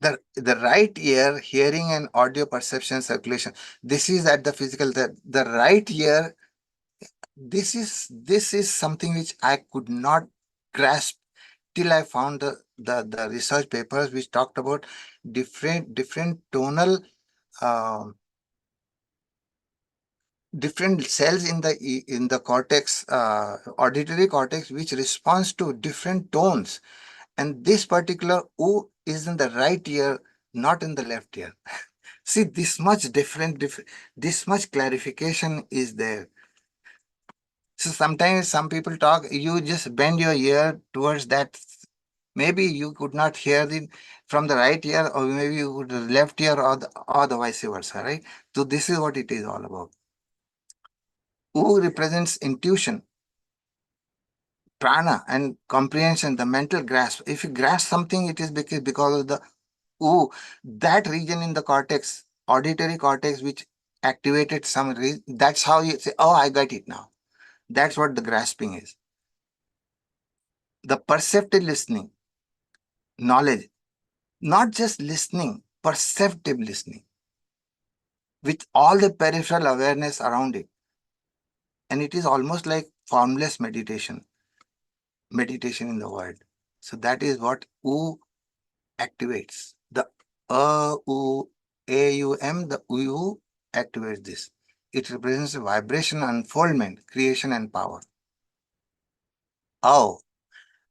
The right ear, hearing and audio perception circulation. This is at the physical. The right ear. This is something which I could not grasp till I found the research papers which talked about different tonal different cells in the cortex, auditory cortex, which responds to different tones. And this particular "oo" is in the right ear, not in the left ear. See, this much this much clarification is there. So sometimes some people talk, you just bend your ear towards that. Maybe you could not hear it from the right ear, or maybe you would the left ear, or the vice versa, right? So this is what it is all about. U represents intuition, prana, and comprehension, the mental grasp. If you grasp something, it is because of the U, that region in the cortex, auditory cortex, which activated that's how you say, oh, I got it now. That's what the grasping is. The perceptive listening, knowledge, not just listening, perceptive listening with all the peripheral awareness around it. And it is almost like formless meditation in the world. So that is what U activates. The U, AUM, the U activates this. It represents a vibration, unfoldment, creation, and power. Oh,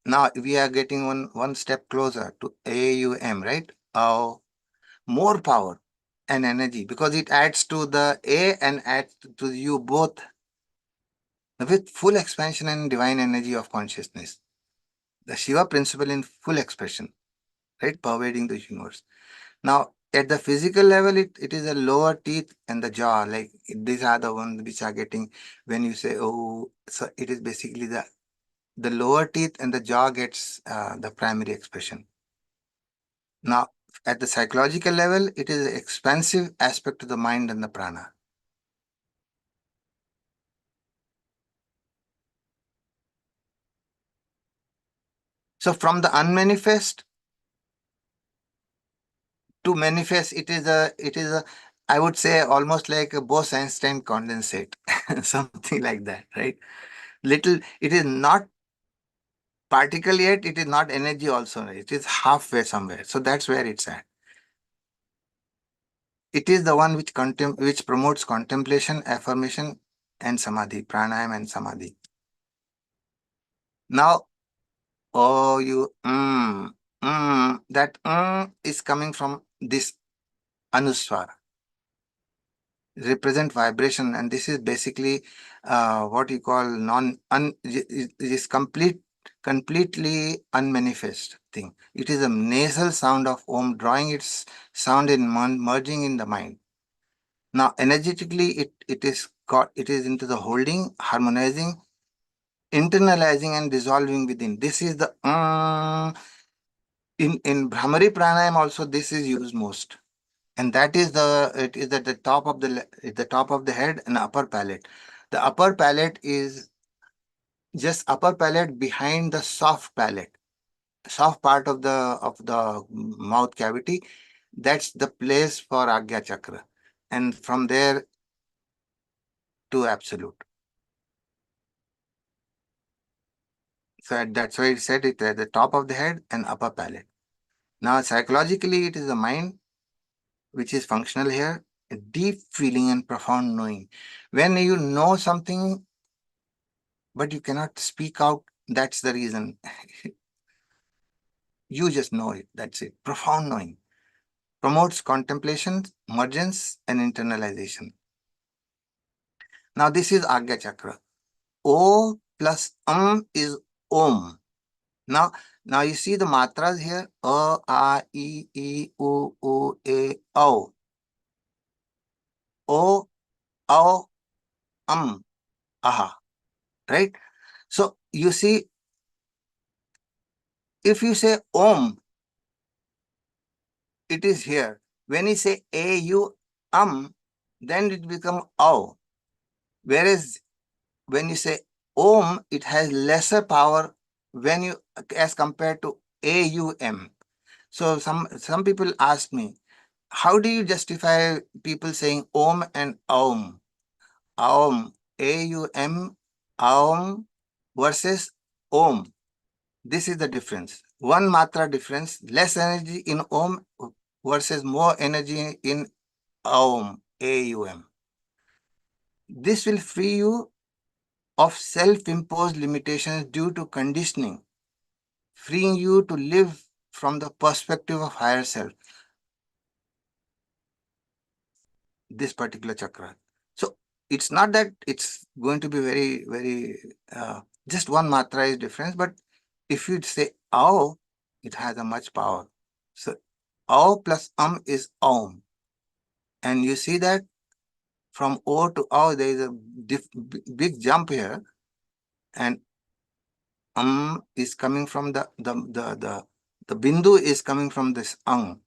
now we are getting one step closer to AUM, right? Oh, more power and energy because it adds to the A and adds to you both with full expansion and divine energy of consciousness. The Shiva principle in full expression, right? Pervading the universe. Now, at the physical level, it is the lower teeth and the jaw. Like these are the ones which are getting when you say, oh, so it is basically the lower teeth and the jaw gets the primary expression. Now, at the psychological level, it is an expansive aspect to the mind and the prana. So from the unmanifest to manifest, it is a I would say almost like a Bose-Einstein condensate, something like that, right? Little, it is not particle yet, it is not energy also, it is halfway somewhere. So that's where it's at. It is the one which promotes contemplation, affirmation, and samadhi, pranayam and samadhi. Now, oh, that is coming from this anuswara, represent vibration, and this is basically what you call is completely unmanifest thing. It is a nasal sound of om, drawing its sound in merging in the mind. Now, energetically, it is into the holding, harmonizing, internalizing, and dissolving within. This is the in Brahmari pranayam also. This is used most. and that is it is at the top of the top of the head and upper palate. The upper palate is just upper palate behind the soft palate, soft part of the mouth cavity. That's the place for Agya Chakra, and from there to absolute. So that's why it said it at the top of the head and upper palate. Now, psychologically, it is the mind which is functional here, a deep feeling and profound knowing. When you know something, but you cannot speak out, that's the reason. You just know it. That's it. Profound knowing. Promotes contemplation, emergence, and internalization. Now, this is Agya Chakra. O plus is Om. Now, now you see the matras here. A, I, U, A, O. O, O, Aha. Right? So you see, if you say Om, it is here. When you say A, U, then it becomes O. Whereas when you say Om, it has lesser power when you as compared to AUM. So some people ask me, how do you justify people saying Om and Aum? Aum, AUM, Aum versus Om. This is the difference. One matra difference, less energy in Om versus more energy in Aum, AUM. This will free you of self-imposed limitations due to conditioning, freeing you to live from the perspective of higher self, this particular chakra. So it's not that it's going to be just one matra is difference, but if you say Ao, it has a much power. So Ao plus is Om. And you see that from O to Ao, there is a big jump here. And is coming from the bindu is coming from this ang.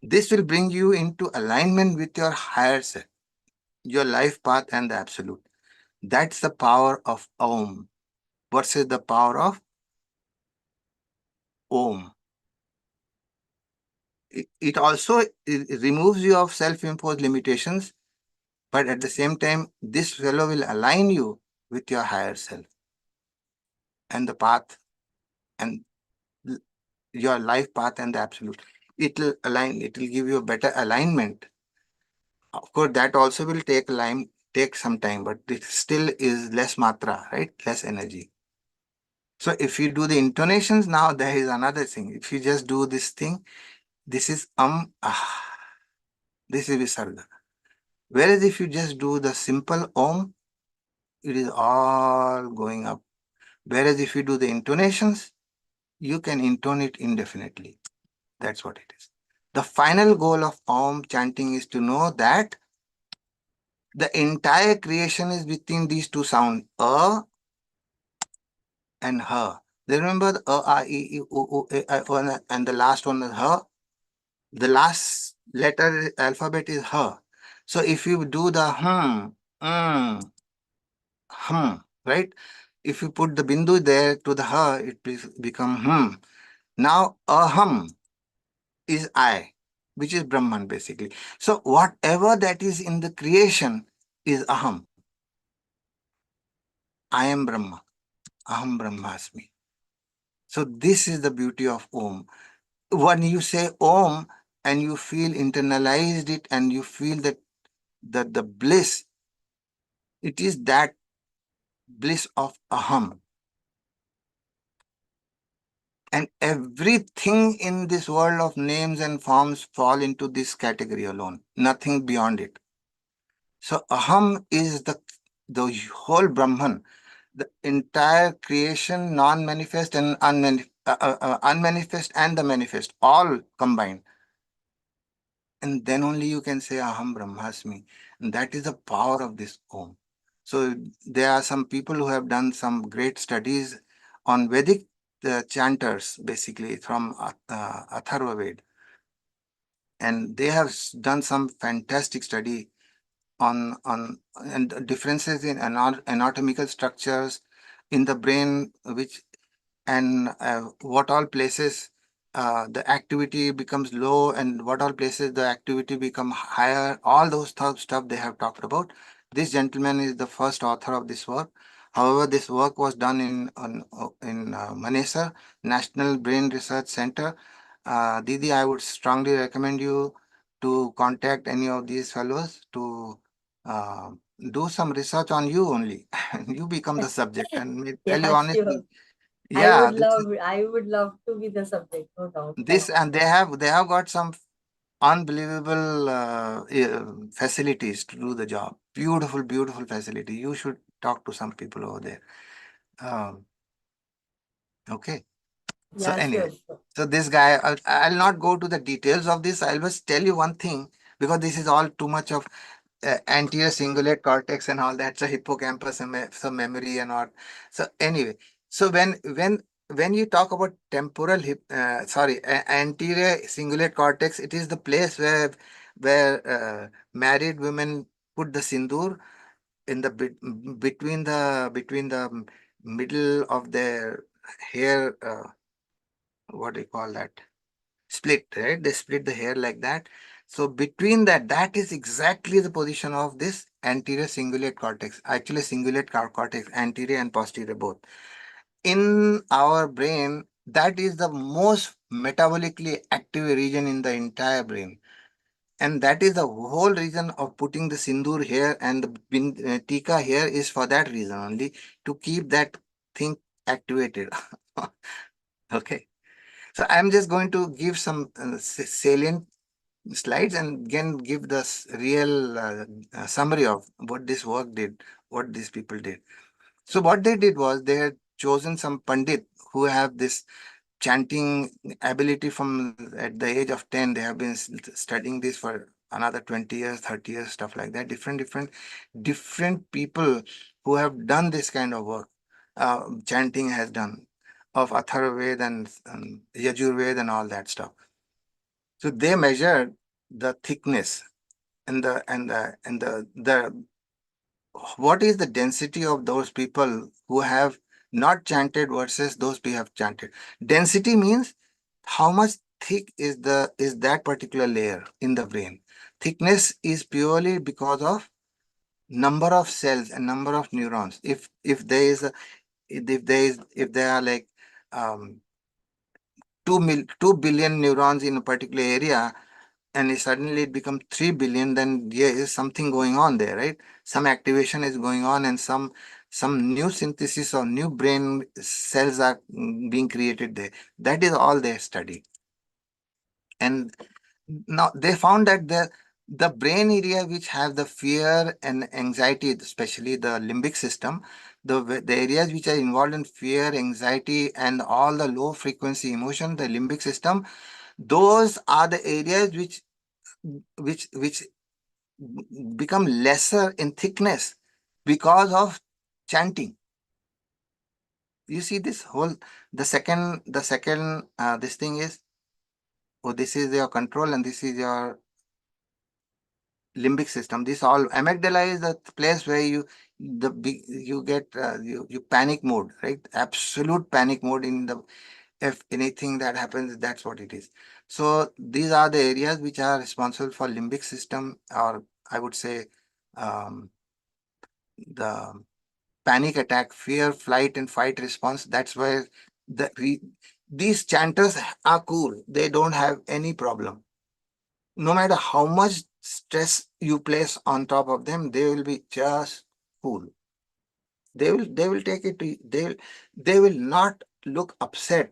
This will bring you into alignment with your higher self, your life path and the absolute. That's the power of Om versus the power of Om. It also removes you of self-imposed limitations, but at the same time, this fellow will align you with your higher self and the path and your life path and the absolute. It will align, it will give you a better alignment. Of course, that also will take some time, but it still is less matra, right? Less energy. So if you do the intonations now, there is another thing. If you just do this thing, this is this is visarga. Whereas if you just do the simple om, it is all going up. Whereas if you do the intonations, you can intone it indefinitely. That's what it is. The final goal of om chanting is to know that the entire creation is within these two sounds, and her. They remember the and the last one is her. The last letter alphabet is her. So if you do the right? If you put the bindu there to the her, it become Now aham is I, which is Brahman basically. So whatever that is in the creation is aham. I am Brahma. Aham Brahmasmi. So this is the beauty of Om. When you say Om and you feel internalized it and you feel that the bliss, it is that bliss of Aham. And everything in this world of names and forms fall into this category alone, nothing beyond it. So Aham is the whole Brahman, the entire creation, non-manifest and unmanifest and the manifest, all combined. And then only you can say Aham Brahmasmi. And that is the power of this Om. So there are some people who have done some great studies on Vedic chanters, basically from Atharva Ved. and they have done some fantastic study on and differences in anatomical structures in the brain, which and what all places the activity becomes low and what all places the activity become higher. All those stuff they have talked about. This gentleman is the first author of this work. However, this work was done in Manesar National Brain Research Center. Didi, I would strongly recommend you to contact any of these fellows to uh, do some research on you only. You become the subject, and may tell you Yeah, honestly, sure. yeah, I would love to be the subject, no doubt. this and they have got some unbelievable facilities to do the job. Beautiful, beautiful facility. You should talk to some people over there. Um, okay. So Yeah, anyway, sure, sure. so this guy, I'll not go to the details of this. I'll just tell you one thing because this is all too much of anterior cingulate cortex and all that. So hippocampus and some memory and all. So anyway, so when you talk about temporal anterior cingulate cortex, it is the place where married women put the sindoor in the between the middle of their hair. What do you call that? Split, right? They split the hair like that. So between that is exactly the position of this anterior cingulate cortex. Actually, cingulate cortex, anterior and posterior both. In our brain, that is the most metabolically active region in the entire brain. And that is the whole reason of putting the sindoor here and the tika here is for that reason only, to keep that thing activated. Okay. So I'm just going to give some salient slides and again give the real summary of what this work did, what these people did. So what they did was they had chosen some pandit who have this chanting ability from at the age of 10. They have been studying this for another 20 years, 30 years, stuff like that. Different people who have done this kind of work. Chanting has done of Atharvaved and Yajurved and all that stuff. So they measured the thickness and the what is the density of those people who have not chanted versus those who have chanted. Density means how much thick is that particular layer in the brain. Thickness is purely because of number of cells and number of neurons. If there is a if there are like 2 billion neurons in a particular area and suddenly it becomes 3 billion, then there is something going on there, right? Some activation is going on and some new synthesis or new brain cells are being created there. That is all they study. And now they found that the brain area which have the fear and anxiety, especially the limbic system, the areas which are involved in fear, anxiety, and all the low frequency emotion, the limbic system, those are the areas which become lesser in thickness because of chanting. You see this whole the second this thing is, oh, this is your control and this is your limbic system. This all amygdala is the place where the big you get you panic mode, right? Absolute panic mode in the if anything that happens, that's what it is. So these are the areas which are responsible for limbic system, or I would say um, the panic attack, fear, flight, and fight response. That's where these chanters are cool. They don't have any problem. No matter how much stress you place on top of them, they will be just cool. They will take it to they will not look upset.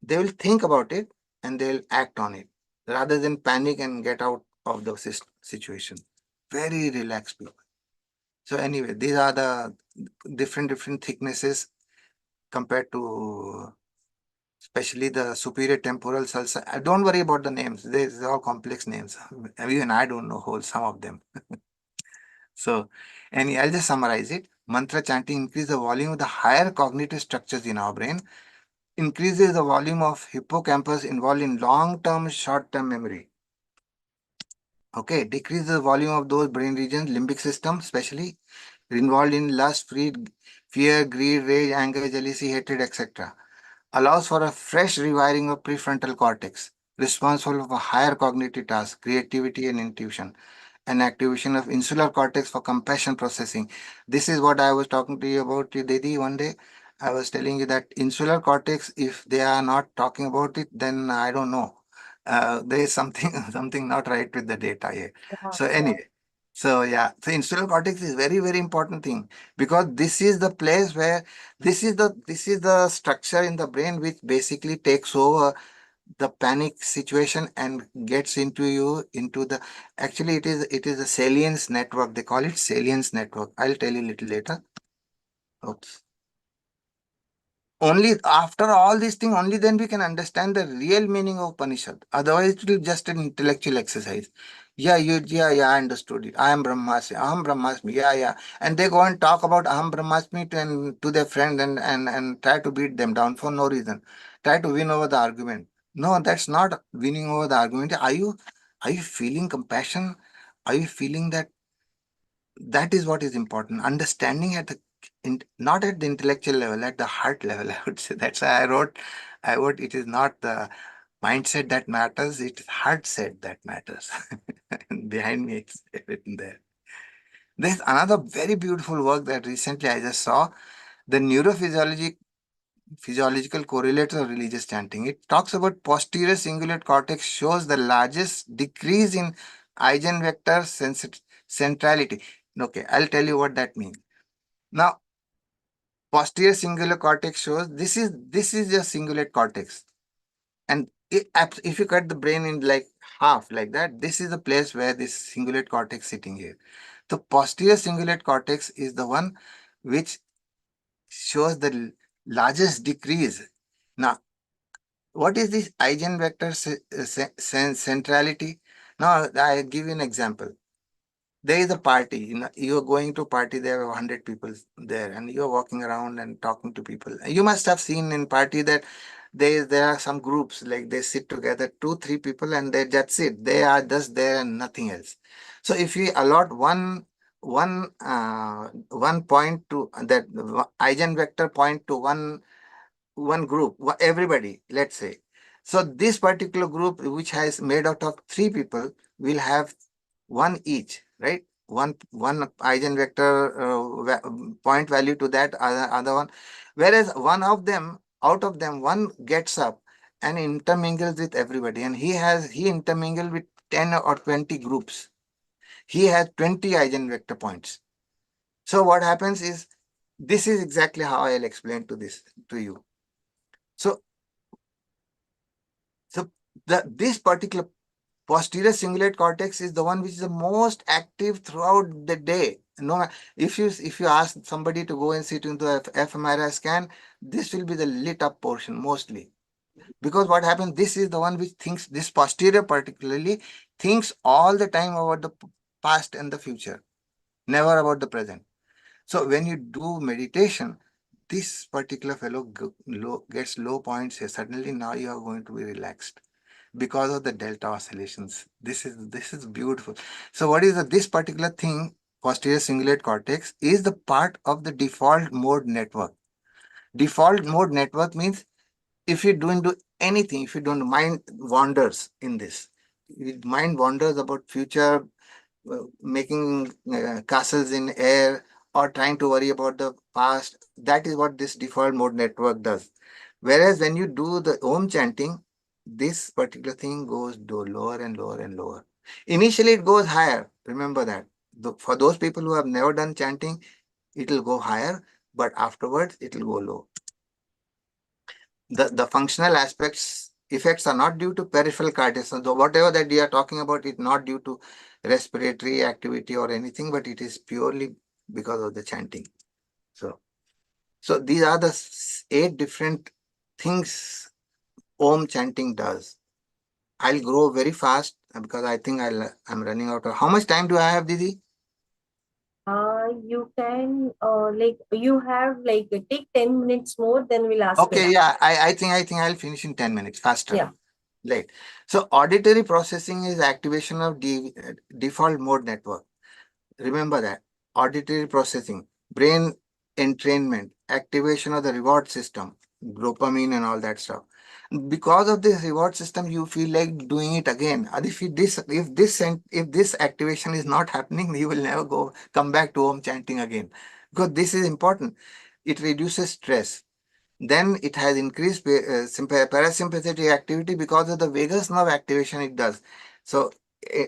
They will think about it and they'll act on it rather than panic and get out of the situation. Very relaxed people. So anyway, these are the different thicknesses compared to especially the superior temporal cells. Don't worry about the names. These are all complex names. Even I don't know whole some of them. So, and I'll just summarize it. Mantra chanting increases the volume of the higher cognitive structures in our brain, increases the volume of hippocampus involved in long-term, short-term memory. Okay, decrease the volume of those brain regions, limbic system especially, involved in lust, greed, fear, greed, rage, anger, jealousy, hatred, etc. Allows for a fresh rewiring of prefrontal cortex, responsible for higher cognitive tasks, creativity, and intuition, and activation of insular cortex for compassion processing. This is what I was talking to you about, Dedi, one day. I was telling you that insular cortex, if they are not talking about it, then I don't know. There is something something not right with the data here. Yeah, So yeah. anyway, so yeah, so insular cortex is very very important thing, because this is the place where this is the structure in the brain which basically takes over the panic situation and gets into you into the, actually it is a salience network, they call it salience network. I'll tell you a little later. Oops. Only after all these things, only then we can understand the real meaning of Upanishad. Otherwise, it will just an intellectual exercise. Yeah, I understood it. I am Brahmasmi. Aham Brahmasmi. Yeah. And they go and talk about Aham Brahmasmi to their friend, and try to beat them down for no reason. Try to win over the argument. No, that's not winning over the argument. Are you feeling compassion? Are you feeling that? That is what is important, understanding at the not at the intellectual level, at the heart level. I would say that's why I wrote it is not the mindset that matters, it is heart set that matters. Behind me it's written there. There's another very beautiful work that recently I just saw, the physiological correlates of religious chanting. It talks about posterior cingulate cortex shows the largest decrease in eigenvector centrality. Okay, I'll tell you what that means. Now, posterior cingulate cortex shows this is your cingulate cortex, and if you cut the brain in like half like that, this is the place where this cingulate cortex sitting here. The posterior cingulate cortex is the one which shows the largest decrease. Now, what is this eigenvector centrality? Now, I give you an example. There is a party, you're going to party, there are 100 people there, and you're walking around and talking to people. You must have seen in party that there are some groups, like they sit together, two three people, and they that's it, they are just there and nothing else. So if we allot one point to that eigenvector point to one group, everybody, let's say. So this particular group, which has made out of three people, will have one each, right? One eigenvector point value to that other one. Whereas one of them, out of them, one gets up and intermingles with everybody, and he intermingled with 10 or 20 groups. He has 20 eigenvector points. So what happens is, this is exactly how I'll explain to you. So So this particular posterior cingulate cortex is the one which is the most active throughout the day. No, if you ask somebody to go and sit into a fMRI scan, this will be the lit up portion mostly. Because what happens, this is the one which thinks, this posterior particularly thinks all the time about the past and the future, never about the present. So when you do meditation, this particular fellow gets low points here. Suddenly now you are going to be relaxed because of the delta oscillations. This is beautiful. So what is this particular thing? Posterior cingulate cortex is the part of the default mode network. Default mode network means, if you don't do anything, if you don't mind wanders in this, mind wanders about future, making castles in air, or trying to worry about the past. That is what this default mode network does. Whereas when you do the Om chanting, this particular thing goes lower and lower and lower. Initially, it goes higher. Remember that. For those people who have never done chanting, it will go higher, but afterwards, it will go low. The functional aspects effects are not due to peripheral cardiac. So whatever that we are talking about is not due to respiratory activity or anything, but it is purely because of the chanting. So these are the eight different things Om chanting does. I'll grow very fast because I think I'm running out of. How much time do I have, Didi? You can like you have like take 10 minutes more, then we'll ask Okay, questions. yeah, I think I'll finish in 10 minutes faster. Yeah. Right. So auditory processing is activation of default mode network. Remember that. Auditory processing, brain entrainment, activation of the reward system, dopamine and all that stuff. Because of this reward system, you feel like doing it again. And if this activation is not happening, you will never come back to home chanting again. Because this is important. It reduces stress. Then it has increased parasympathetic activity because of the vagus nerve activation it does. So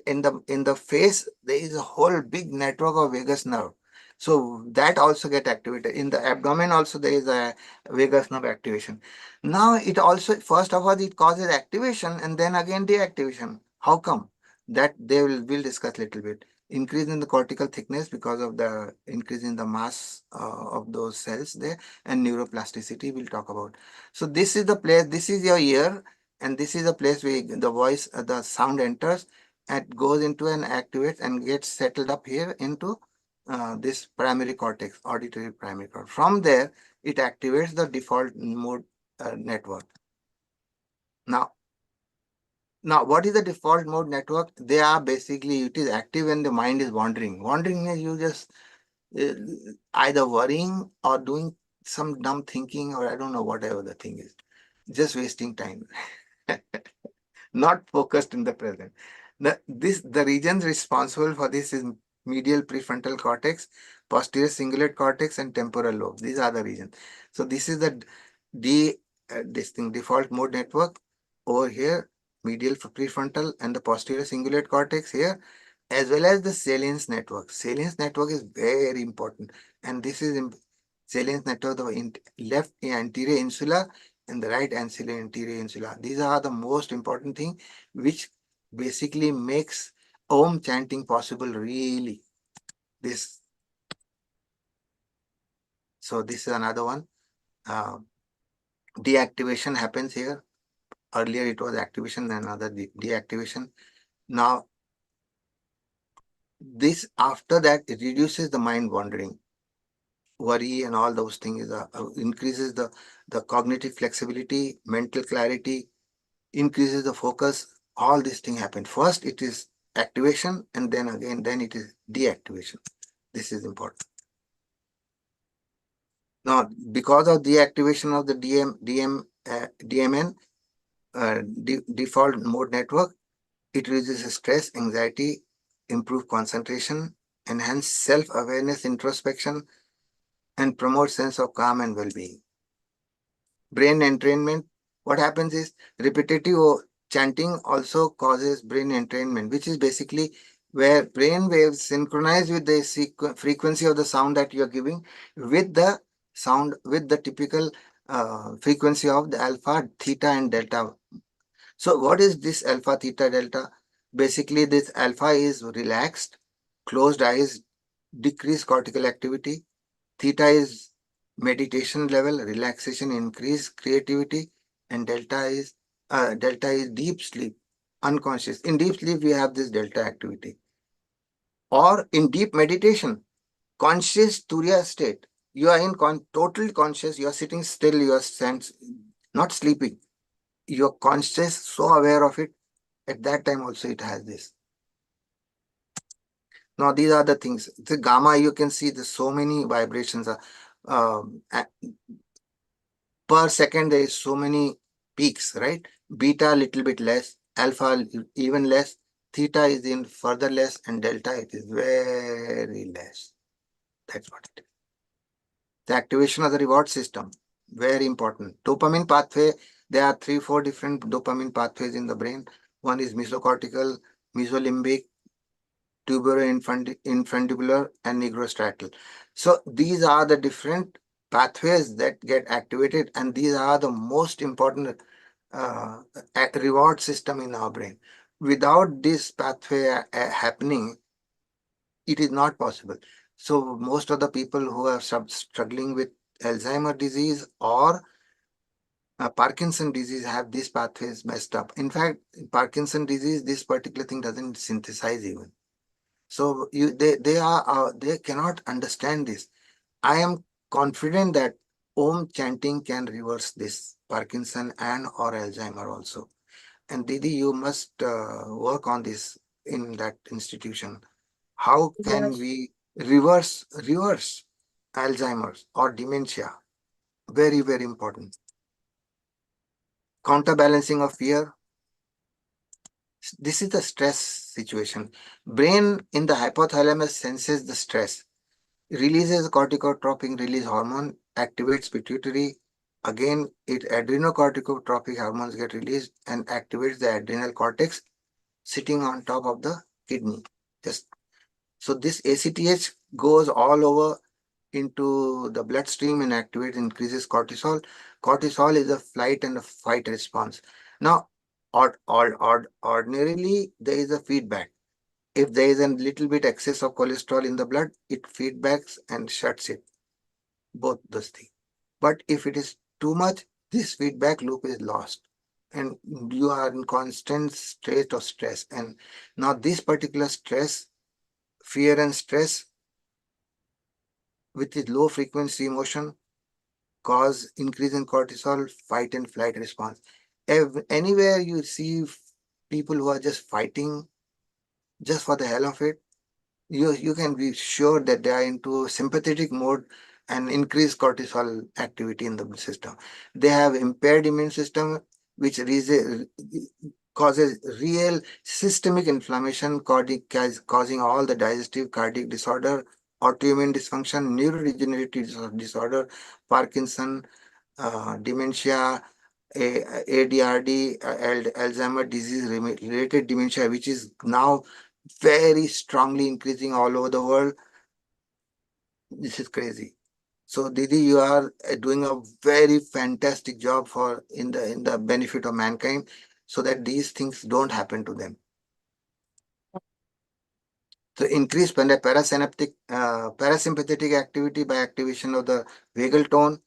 in the face there is a whole big network of vagus nerve. So that also get activated. In the abdomen also there is a vagus nerve activation. Now it also, first of all, it causes activation and then again deactivation. How come? That they will discuss little bit. Increase in the cortical thickness because of the increase in the mass of those cells there, and neuroplasticity we'll talk about. So this is the place, this is your ear, and this is the place where the voice, the sound enters and goes into and activates and gets settled up here into this primary cortex, auditory primary cortex. From there, it activates the default mode network. Now, what is the default mode network? They are basically, it is active when the mind is wandering. Wandering means you just uh, either worrying or doing some dumb thinking, or I don't know, whatever the thing is, just wasting time. Not focused in the present. The regions responsible for this is medial prefrontal cortex, posterior cingulate cortex, and temporal lobe. These are the regions. So this is the D this thing default mode network over here, medial prefrontal and the posterior cingulate cortex here, as well as the salience network. Salience network is very important, and this is salience network, the left anterior insula and the right ancillary anterior insula. These are the most important thing which basically makes Om chanting possible, really. This, so this is another one. Uh, Deactivation happens here. Earlier it was activation, then another deactivation. Now this, after that, it reduces the mind wandering, worry and all those things, increases the cognitive flexibility, mental clarity, increases the focus. All these things happen. First it is activation, and then again then it is deactivation. This is important. Now because of deactivation of the DMN, default mode network, it reduces stress, anxiety, improve concentration, enhance self-awareness, introspection, and promote sense of calm and well-being. Brain entrainment. What happens is repetitive chanting also causes brain entrainment, which is basically where brain waves synchronize with the frequency of the sound that you are giving with the sound, with the typical frequency of the alpha, theta, and delta. So what is this alpha, theta, delta? Basically, this alpha is relaxed, closed eyes, decreased cortical activity. Theta is meditation level, relaxation, increased creativity, and delta is deep sleep, unconscious. In deep sleep, we have this delta activity. Or in deep meditation, conscious Turiya state. You are in total conscious, you are sitting still, you are not sleeping. You are conscious, so aware of it. At that time also it has this. Now these are the things. The gamma, you can see there's so many vibrations. Per second there is so many peaks, right? Beta little bit less, alpha even less, theta is in further less, and delta it is very less. That's what it is. The activation of the reward system, very important. Dopamine pathway, there are 3-4 different dopamine pathways in the brain. One is mesocortical, mesolimbic, tuberoinfundibular, and nigrostriatal. So these are the different pathways that get activated, and these are the most important uh, reward system in our brain. Without this pathway happening, it is not possible. So most of the people who are struggling with Alzheimer disease or Parkinson disease have these pathways messed up. In fact, in Parkinson disease, this particular thing doesn't synthesize even. So they cannot understand this. I am confident that Om chanting can reverse this Parkinson and or Alzheimer also. And Didi, you must work on this in that institution. How can Yes. we reverse Alzheimer's or dementia? Very, very important. Counterbalancing of fear. This is the stress situation. Brain in the hypothalamus senses the stress, releases corticotropic release hormone, activates pituitary. Again, it adrenocorticotropic hormones get released and activates the adrenal cortex sitting on top of the kidney. Just so this ACTH goes all over into the bloodstream and activates increases cortisol. Cortisol is a flight and a fight response. Now, ordinarily there is a feedback. If there is a little bit excess of cholesterol in the blood, it feedbacks and shuts it. Both those things. But if it is too much, this feedback loop is lost. And you are in constant state of stress. And now this particular stress, fear and stress, with its low frequency emotion, cause increase in cortisol, fight and flight response. Anywhere you see people who are just fighting just for the hell of it, you can be sure that they are into sympathetic mode and increased cortisol activity in the system. They have impaired immune system, which causes real systemic inflammation, causing all the digestive, cardiac disorder, autoimmune dysfunction, neurodegenerative disorder, Parkinson, dementia, ADRD, Alzheimer disease related dementia, which is now very strongly increasing all over the world. This is crazy. So Didi, you are doing a very fantastic job for in the benefit of mankind, so that these things don't happen to them. So increase parasympathetic activity by activation of the vagal tone.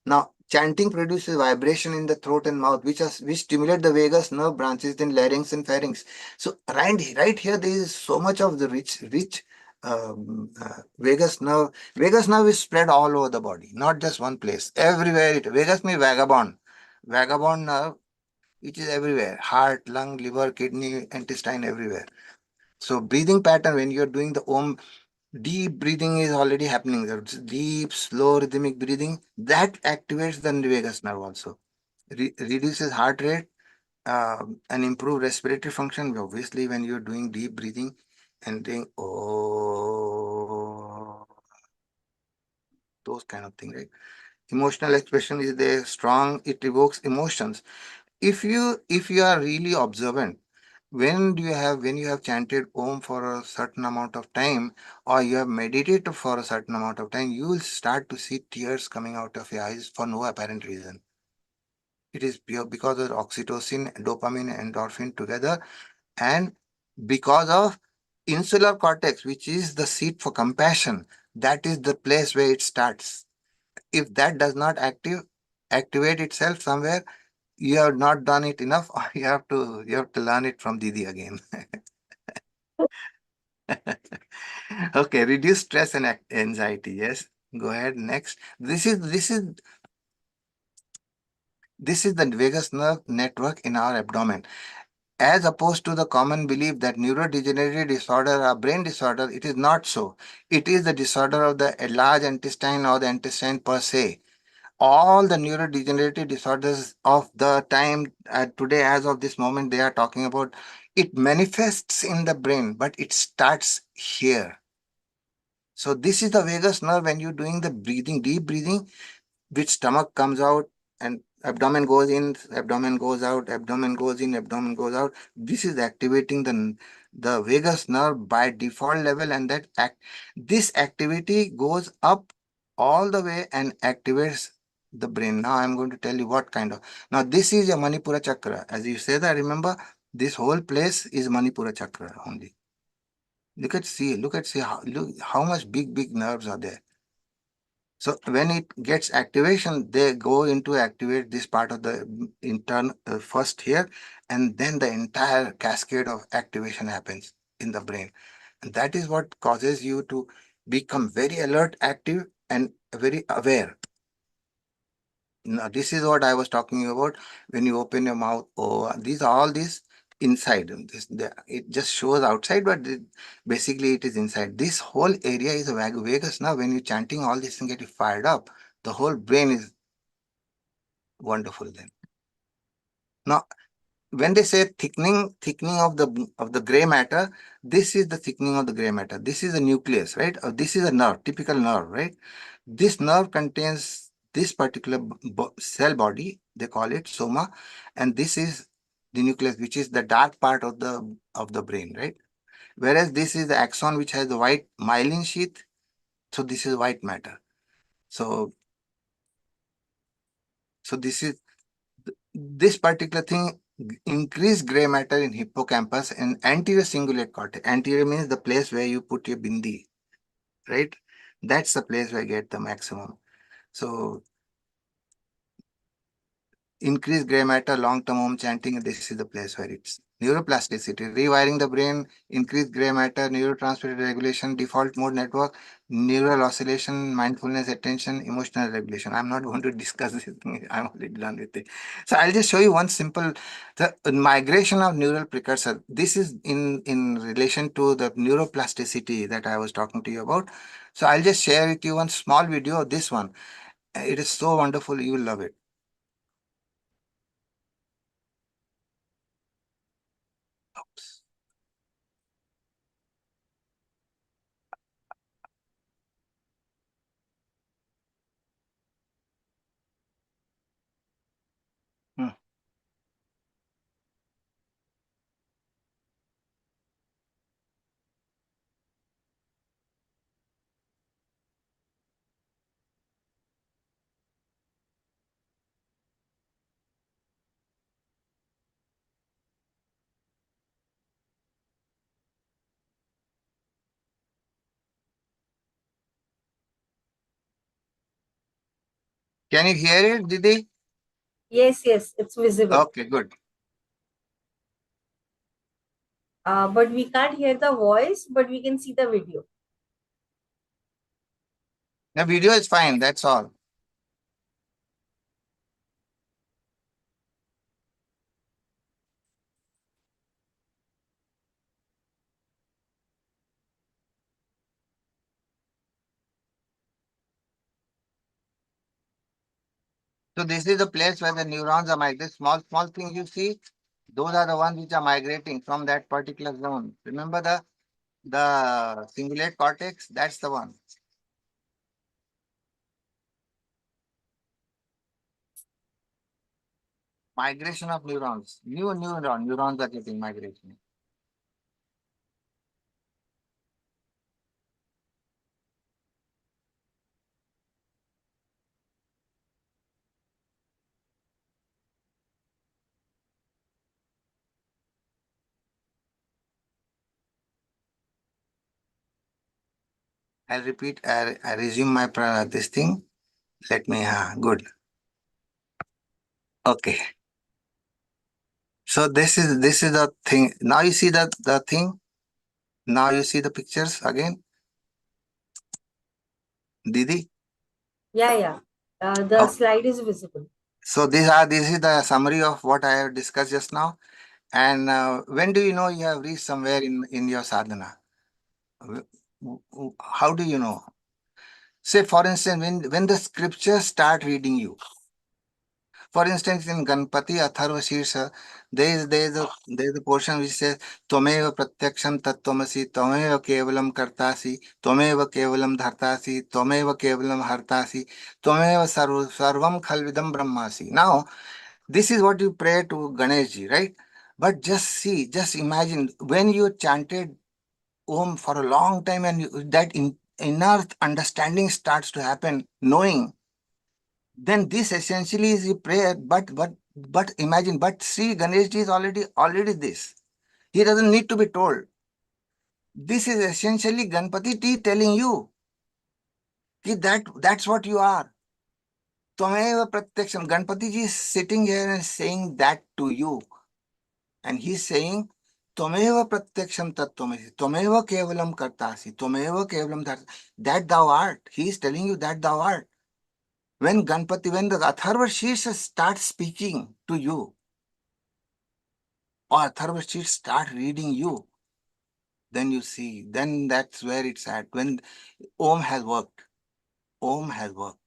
Now, chanting produces vibration in the throat and mouth, which stimulate the vagus nerve branches in larynx and pharynx. So, right here, there is so much of the rich vagus nerve. Vagus nerve is spread all over the body, not just one place. Everywhere, vagus means vagabond. Vagabond nerve, which is everywhere: heart, lung, liver, kidney, intestine, everywhere. So, breathing pattern when you're doing the Om. Deep breathing is already happening. There's deep, slow, rhythmic breathing that activates the vagus nerve also. Reduces heart rate and improve respiratory function. Obviously, when you're doing deep breathing and doing oh, those kind of thing, right? Emotional expression is there strong. It evokes emotions. If you are really observant, when you have chanted Om for a certain amount of time, or you have meditated for a certain amount of time, you will start to see tears coming out of your eyes for no apparent reason. It is pure because of oxytocin, dopamine, and endorphin together, and because of insular cortex, which is the seat for compassion. That is the place where it starts. If that does not activate itself somewhere, you have not done it enough. You have to learn it from Didi again. Okay, reduce stress and anxiety. Yes, go ahead. Next, this is the vagus nerve network in our abdomen. As opposed to the common belief that neurodegenerative disorder are brain disorder, it is not so. It is the disorder of the large intestine or the intestine per se. All the neurodegenerative disorders of the time today, as of this moment, they are talking about, it manifests in the brain, but it starts here. So this is the vagus nerve. When you're doing the breathing, deep breathing, which stomach comes out and abdomen goes in, abdomen goes out, abdomen goes in, abdomen goes out. This is activating the vagus nerve by default level, and this activity goes up all the way and activates the brain. Now I'm going to tell you what kind of. Now this is a Manipura chakra. As you said, I remember this whole place is Manipura chakra only. Look at see how much big nerves are there. So when it gets activation, they go into activate this part of the intern first here, and then the entire cascade of activation happens in the brain. And that is what causes you to become very alert, active, and very aware. Now, this is what I was talking about. When you open your mouth, oh, these all these inside. It just shows outside, but basically it is inside. This whole area is a vagus. Now, when you're chanting, all these things get fired up. The whole brain is wonderful then. Now, when they say thickening of the gray matter, this is the thickening of the gray matter. This is the nucleus, right? This is a nerve, typical nerve, right? This nerve contains this particular cell body, they call it soma, and this is the nucleus, which is the dark part of the brain, right? Whereas this is the axon, which has the white myelin sheath. So this is white matter. So so this particular thing increase gray matter in hippocampus and anterior cingulate cortex. Anterior means the place where you put your bindi, right? That's the place where I get the maximum. So increase gray matter, long-term home chanting, this is the place where it's neuroplasticity, rewiring the brain, increase gray matter, neurotransmitter regulation, default mode network, neural oscillation, mindfulness, attention, emotional regulation. I'm not going to discuss this thing. I'm already done with it. So I'll just show you one simple, the migration of neural precursor. This is in relation to the neuroplasticity that I was talking to you about. So I'll just share with you one small video of this one. It is so wonderful. You will love it. Oops. Hmm. Can you hear it, Didi? Yes, yes, it's visible. Okay, good. But we can't hear the voice, but we can see the video. The video is fine. That's all. So this is the place where the neurons are migrating. Small things you see, those are the ones which are migrating from that particular zone. Remember the cingulate cortex? That's the one. Migration of neurons. Neurons are getting migration. I'll repeat. I resume my this thing. Let me. Good. Okay. So this is the thing. Now you see the thing. Now you see the pictures again, Didi. Yeah, yeah. The Oh, slide is visible. so this is the summary of what I have discussed just now. And when do you know you have reached somewhere in your sadhana? How do you know? Say, for instance, when the scriptures start reading you. For instance, in Ganpati Atharva Shirsha, there is a portion which says, Twameva pratyaksham tattvamasi, Twameva kevalam kartasi, Twameva kevalam dhartasi, Twameva kevalam hartasi, Twameva sarvam khalvidam brahmasi. Now, this is what you pray to Ganeshji, right? But just see, just imagine when you chanted Om for a long time and inner understanding starts to happen, knowing, then this essentially is a prayer. But imagine, but see, Ganeshji is already this. He doesn't need to be told. This is essentially Ganpati T telling you that's what you are. Twameva pratyaksham. Ganpati ji is sitting here and saying that to you. And he's saying, Twameva pratyaksham tattvamasi, Twameva kevalam kartasi, Twameva kevalam dhartasi. That thou art. He is telling you that thou art. When Ganpati, when the Atharva Shersha starts speaking to you, or Atharva Shersha start reading you, then you see, then that's where it's at. When Om has worked, Om has worked.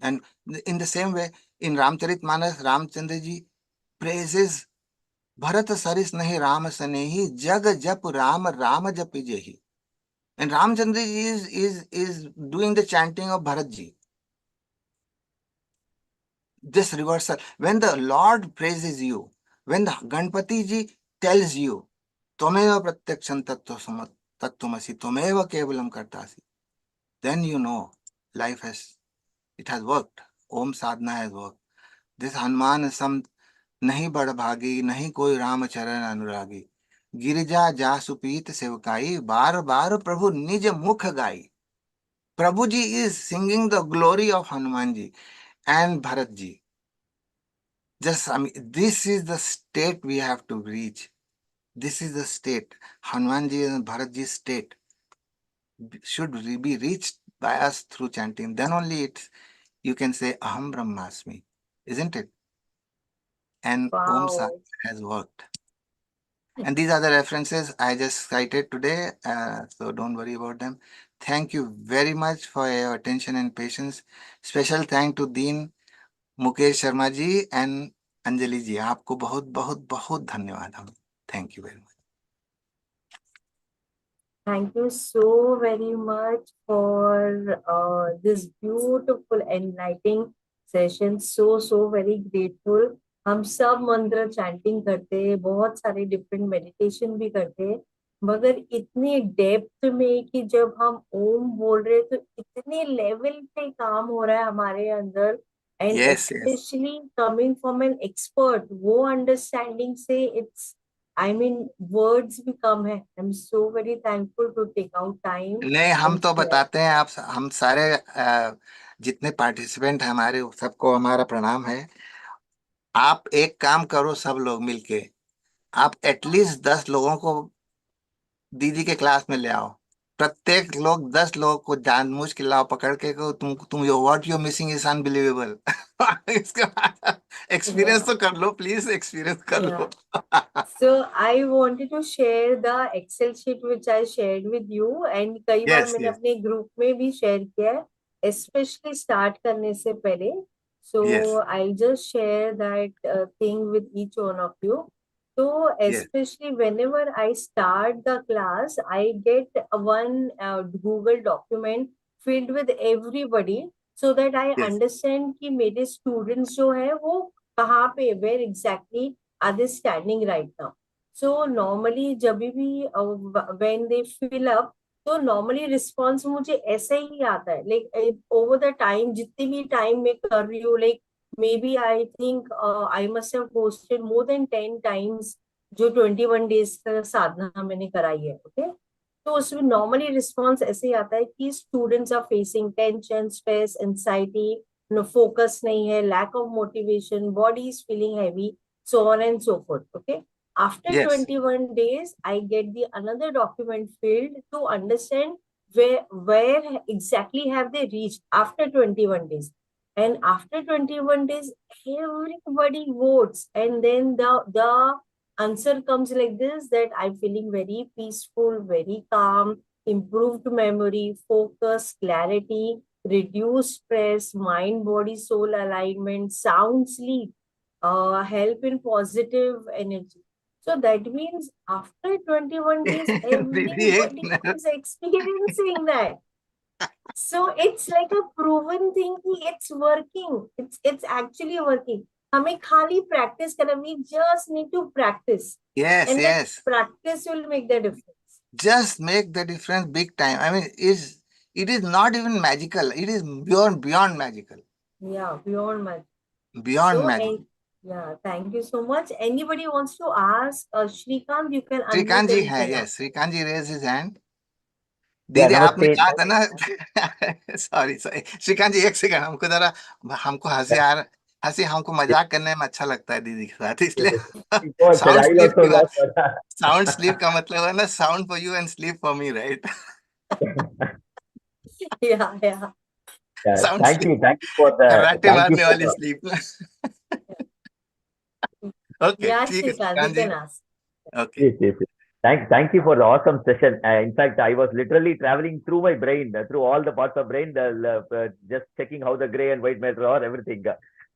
And in the same way, in Ramcharitmanas, Ramchandra ji praises Bharat saris nahi Ram sanehi, jag jap Ram, Ram japi jehi. And Ramchandra ji is doing the chanting of Bharat ji. This reversal. When the Lord praises you, when the Ganpati ji tells you, Twameva pratyaksham tattvamasi, Twameva kevalam kartasi, then you know life it has worked. Om sadhana has worked. This Hanuman sam nahi bad bhagi, nahi koi Ram charan anuragi. Girija जासु पीत सेवकाई बार बार प्रभु निज मुख गाई. Prabhu ji is singing the glory of Hanuman ji and Bharat ji. Just, I mean, this is the state we have to reach. This is the state. Hanumanji and Bharatji state should be reached by us through chanting. Then only you can say Aham Brahmasmi, isn't it? And Om Sat Wow. has worked. And these are the references I just cited today, so don't worry about them. Thank you very much for your attention and patience. Special thank to Dean Mukesh Sharma ji and Anjali ji, आपको बहुत बहुत बहुत धन्यवाद. हम thank you very much. Thank you so very much for this beautiful enlightening session. So very grateful. हम सब मंत्र chanting करते हैं, बहुत सारे डिफरेंट मेडिटेशन भी करते हैं, मगर इतनी डेप्थ में कि जब हम ओम बोल रहे हैं तो इतने लेवल पे काम हो रहा है हमारे अंदर, and yes yes. Specially coming from an expert, वो अंडरस्टैंडिंग से इट्स, I mean, words भी कम है. I'm so very thankful to take out time नहीं, हम and तो share. बताते हैं आप, हम सारे जितने पार्टिसिपेंट हैं हमारे, सबको हमारा प्रणाम है. आप एक काम करो, सब लोग मिलके आप एटलीस्ट 10 लोगों को दीदी के क्लास में ले आओ. प्रत्येक लोग 10 लोगों को जानबूझ के लाओ, पकड़ के को तुम yo what you missing is unbelievable. इसके बाद एक्सपीरियंस Yeah, तो कर लो प्लीज, एक्सपीरियंस कर लो. yeah. So I wanted to share the Excel sheet which I shared with you, and कई बार यस मैंने यस अपने ग्रुप में भी शेयर किया है, especially start करने से पहले. So yes I just share that thing with each one of you. So yes especially whenever I start the class, I get one Google document filled with everybody, so that I yes understand कि मेरे students जो है वो कहाँ पे, where exactly are they standing right now. So normally जब भी when they fill up, तो normally response मुझे ऐसा ही आता है, like over the time जितने भी time में कर रही हूँ, like maybe I think I must have posted more than 10 times जो 21 days का साधना मैंने कराई है. ओके, तो उसमें नॉर्मली रिस्पॉन्स ऐसे ही आता है कि students are facing tension, stress, anxiety, no focus नहीं है, lack of motivation, body is feeling heavy, so on and so forth. Okay, after yes 21 days I get the another document filled to understand where exactly have they reached after 21 days. And after 21 days everybody votes, and then the answer comes like this, that I'm feeling very peaceful, very calm, improved memory, focus, clarity, reduced stress, mind, body, soul alignment, sound sleep, help in positive energy. So that means after 21 days, दीदी एक everybody is experiencing that. So it's like a proven thing कि it's working. It's actually working. हमें खाली practice करना, we just need to practice, yes and that yes. practice will make the difference. Just make the difference big time. I mean, it is not even magical, it is beyond magical. Yeah, beyond my. Beyond So, magical. and yeah, thank you so much. Anybody wants to ask, Shrikant, you can Shrikant unmute ji and you हैं, can ask. Yes, Shrikant ji raise his hand. Yeah दीदी आपने नमस्ते। कहा था ना. Sorry sorry Shrikant जी, एक second, हमको जरा, हमको हंसी हमको मजाक करने में अच्छा लगता है दीदी के साथ, इसलिए बहुत साउंड सगाई स्लीप लॉट की बात. लॉस करा। साउंड स्लीप का मतलब है ना, sound for you and sleep for me, right? Yeah, yeah. Yeah, sound sleep, thank you for the, खर्राटे thank you मारने वाली for, sleep. Yeah. Okay Yeah, ठीक है Shrikant, श्रीकांत you जी। can ask. Okay. yes, yes, yes. Thank you for the awesome session. In fact, I was literally traveling through my brain, through all the parts of brain, just checking how the gray and white matter are, everything.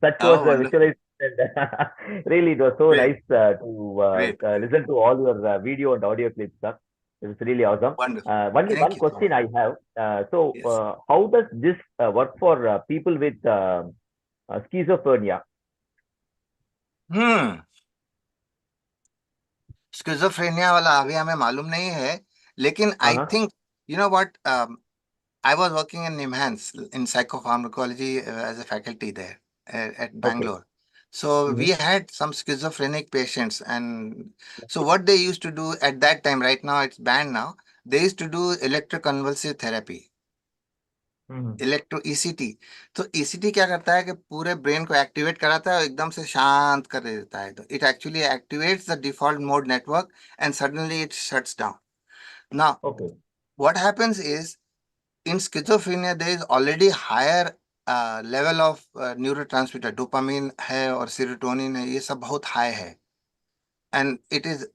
Such was oh the wonderful. visualization. Really, it was so great, nice to great, listen to all your video and audio clips. It was really awesome. Wonderful. Only thank one you so question much. I have. Yes. How does this work for people with schizophrenia? Hmm. Schizophrenia वाला अभी हमें मालूम नहीं है, लेकिन आई Uh-huh. Think you know what, I was working in NIMHANS in psychopharmacology as a faculty there at Okay. Bangalore. So we Mm-hmm. had some schizophrenic patients, and so what they used to do at that time, right now it's banned now, they used to do electroconvulsive therapy, Mm-hmm. Electro ECT. तो ECT क्या करता है कि पूरे brain को activate कराता है और एकदम से शांत कर देता है, तो it actually activates the default mode network and suddenly it shuts down. Now Okay. What happens is, in schizophrenia there is already higher level of neurotransmitter, dopamine है और serotonin है, ये सब बहुत high है, and it is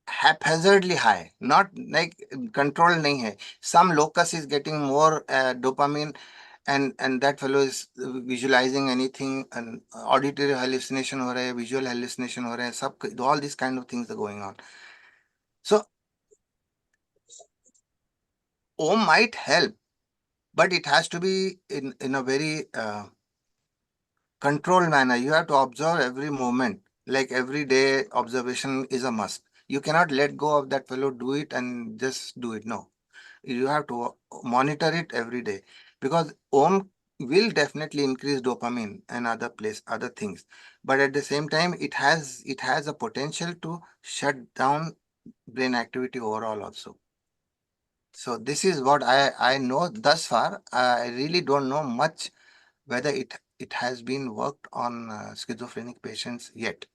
haphazardly high, not like controlled नहीं है। Some locus is getting more dopamine, and that fellow is visualizing anything, and auditory hallucination हो रहे हैं, visual hallucination हो रहे हैं, सब all these kind of things are going on. So OM might help, but it has to be in a very controlled manner. You have to observe every moment, like every day observation is a must. You cannot let go of that fellow, do it and just do it. No, you have to monitor it every day, because OM will definitely increase dopamine and other things, but at the same time it has a potential to shut down brain activity overall also. So this is what I know thus far. I really don't know much whether it has been worked on schizophrenic patients yet,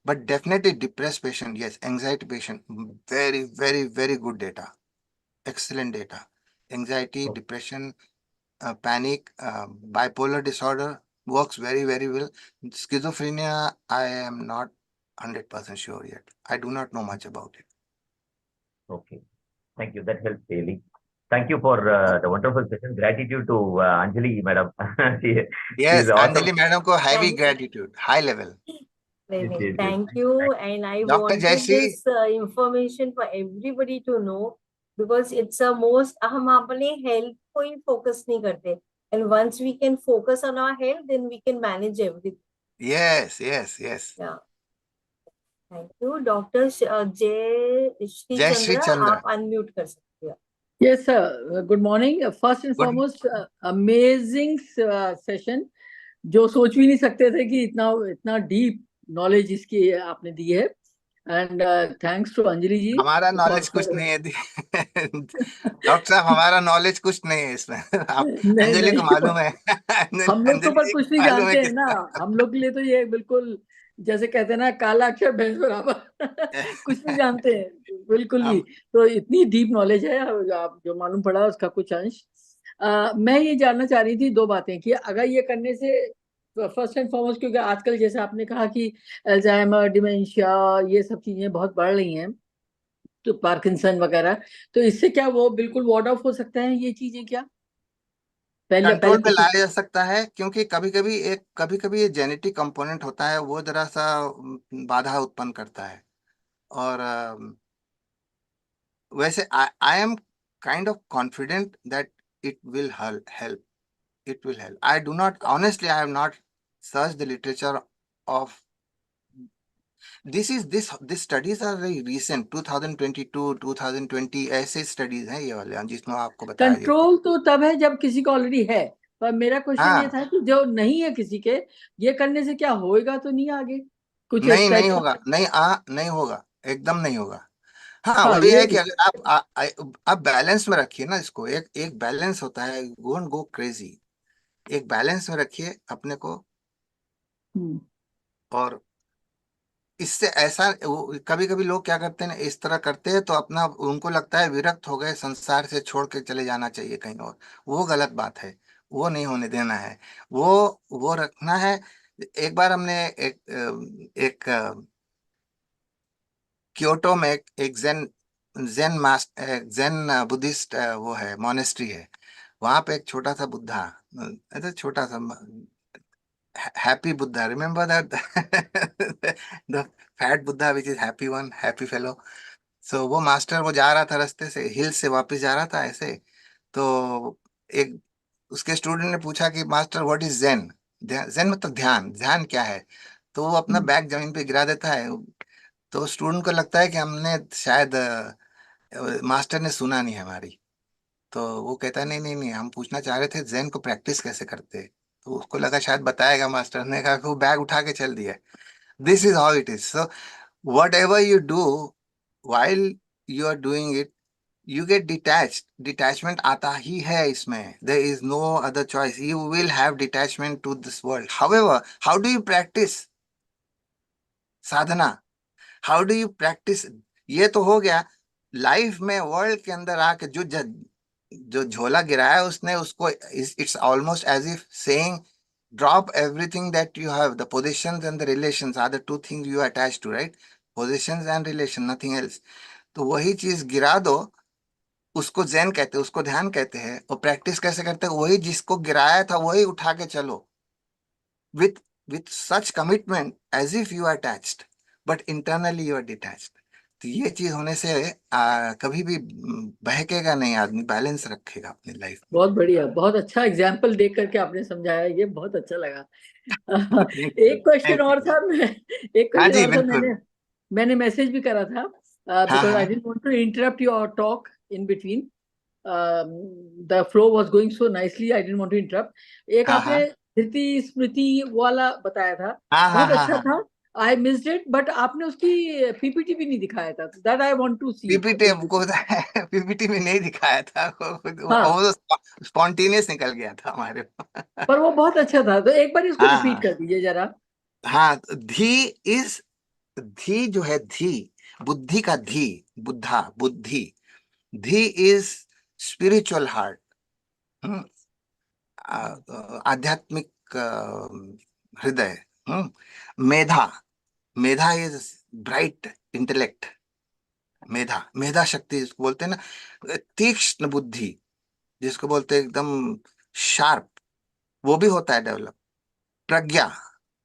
but definitely depressed patient, yes. Anxiety patient, very very very good data, excellent data. Anxiety, Okay. depression, panic, bipolar disorder works very very well. Schizophrenia, I am not 100% sure yet. I do not know much about it. Okay. Thank you. That helps really. Thank you for the wonderful session. Gratitude to Anjali, madam. she, she is Yes, awesome. Anjali madam ko heavy Thank gratitude, high level. Yes, yes, yes. Thank you. And I Dr. wanted Jayashree, this information for everybody to know, because it's a most हम अपने health को ही focus नहीं करते. And once we can focus on our health, then we can manage everything. yes, yes, yes. Yeah. Thank you. Dr. Jay Shri Jai Shri Chandra, Chandra. आप unmute कर सकते हैं. Yes, sir. Good morning. First and Good. foremost, amazing session. जो सोच भी नहीं सकते थे कि इतना इतना डीप नॉलेज इसकी आपने दी है. एंड थैंक्स टू अंजलि जी हमारा नॉलेज कुछ फॉर नहीं है डॉक्टर साहब, हमारा नॉलेज कुछ नहीं है इसमें। आप नहीं अंजलि को नहीं, मालूम है। हम लोग तो अंजलि पर जी कुछ को नहीं मालूम है जानते हैं ना. किसका। हम लोग के लिए तो ये बिल्कुल जैसे कहते हैं ना, काला अक्षर भैंस बराबर. कुछ नहीं जानते हैं बिल्कुल भी. हम तो इतनी डीप नॉलेज है, आप जो मालूम पड़ा उसका कुछ अंश. मैं ये जानना चाह रही थी दो बातें कि अगर ये करने से फर्स्ट एंड फॉरमोस्ट, क्योंकि आजकल जैसे आपने कहा कि अल्जाइमर, डिमेंशिया, ये सब चीजें बहुत बढ़ रही हैं, तो पार्किंसन वगैरह, तो इससे क्या वो बिल्कुल वार्ड ऑफ हो सकते हैं ये चीजें क्या, पहले कंट्रोल पहले में किसी. लाया जा सकता है, क्योंकि कभी कभी ये जेनेटिक कंपोनेंट होता है, वो जरा सा बाधा उत्पन्न करता है। और वैसे I am kind of confident that it will help, it will help. I do not, honestly, I have not searched the literature of this studies are very recent, 2022 2020 ऐसे स्टडीज हैं ये वाले, जिसमें आपको बताया गया। कंट्रोल तो तब है जब किसी को ऑलरेडी है. पर मेरा क्वेश्चन ये हाँ, था कि जो नहीं है किसी के, ये करने से क्या होएगा तो नहीं आगे कुछ इस नहीं नहीं टाइप का. होगा, नहीं होगा, एकदम नहीं होगा। हाँ, हाँ वही ये. है कि अगर आप बैलेंस में रखिए ना इसको, एक एक बैलेंस होता है, डोंट गो क्रेजी, एक बैलेंस में रखिए अपने को। हम्म, और इससे ऐसा, कभी कभी लोग क्या करते हैं, इस तरह करते हैं तो अपना, उनको लगता है विरक्त हो गए, संसार से छोड़ के चले जाना चाहिए कहीं और, वो गलत बात है। वो नहीं होने देना है, वो रखना है। एक बार हमने एक क्योटो में एक जेन मास्टर, जेन बुद्धिस्ट वो है, मोनेस्ट्री है। वहां पे एक छोटा सा बुद्धा, ऐसा छोटा सा happy Buddha. Remember that the fat Buddha, which is happy one, happy fellow. So वो मास्टर, वो जा रहा था रास्ते से, हिल से वापस जा रहा था ऐसे। तो एक उसके स्टूडेंट ने पूछा कि मास्टर व्हाट इज जेन, जेन मतलब ध्यान, ध्यान क्या है? तो वो अपना बैग जमीन पे गिरा देता है। तो स्टूडेंट को लगता है कि हमने शायद मास्टर ने सुना नहीं हमारी। तो वो कहता है नहीं नहीं नहीं, हम पूछना चाह रहे थे जेन को प्रैक्टिस कैसे करते। तो उसको लगा शायद बताएगा मास्टर, ने कहा कि वो बैग उठा के चल दिया। This is how it is. So what ever you do, while you are doing it, you get detached. Detachment आता ही है इसमें, there is no other choice, you will have detachment to this world. However, how do you practice sadhana? How do you practice? ये तो हो गया life में, world के अंदर आके जो झोला गिराया उसने, उसको it's almost as if saying drop everything that you have, the positions and the relations are the two things you attach to, right? Positions and relation, nothing else. तो वही चीज गिरा दो, उसको जैन कहते हैं, उसको ध्यान कहते हैं। और प्रैक्टिस कैसे करते हैं? वही जिसको गिराया था वही उठा के चलो, with with such commitment as if you are attached but internally you are detached। तो ये चीज होने से कभी भी बहकेगा नहीं आदमी, बैलेंस रखेगा अपनी लाइफ बहुत बढ़िया, बहुत अच्छा एग्जाम्पल देख करके आपने समझाया, ये बहुत अच्छा लगा। में। थैंक यू, एक क्वेश्चन थैंक और यू। था, एक हाँ क्वेश्चन जी, और था, बिल्कुल। मैंने मैसेज भी करा था, हाँ बिकॉज आई हाँ didn't want to interrupt your talk in between, the flow was going so nicely, I didn't want to interrupt. एक हाँ आपने हाँ धृति स्मृति वाला बताया था, हाँ हाँ बहुत हाँ अच्छा हाँ। था। आई मिस्ड इट, बट आपने उसकी पीपीटी भी नहीं दिखाया था, that I want to see PPT PPT. को पीपीटी में नहीं दिखाया था, हाँ, वो तो स्पॉन्टेनियस निकल गया था हमारे को। पर वो बहुत अच्छा था, तो एक बार इसको हाँ रिपीट कर हाँ दीजिए जरा। हाँ। धी इज, धी जो है, धी बुद्धि का धी, बुद्धा, बुद्धि। धी इज स्पिरिचुअल हार्ट, आध्यात्मिक हृदय। मेधा, मेधा इज ब्राइट इंटेलेक्ट। मेधा, मेधा शक्ति जिसको बोलते हैं ना, तीक्ष्ण बुद्धि जिसको बोलते हैं, एकदम शार्प, वो भी होता है डेवलप। प्रज्ञा,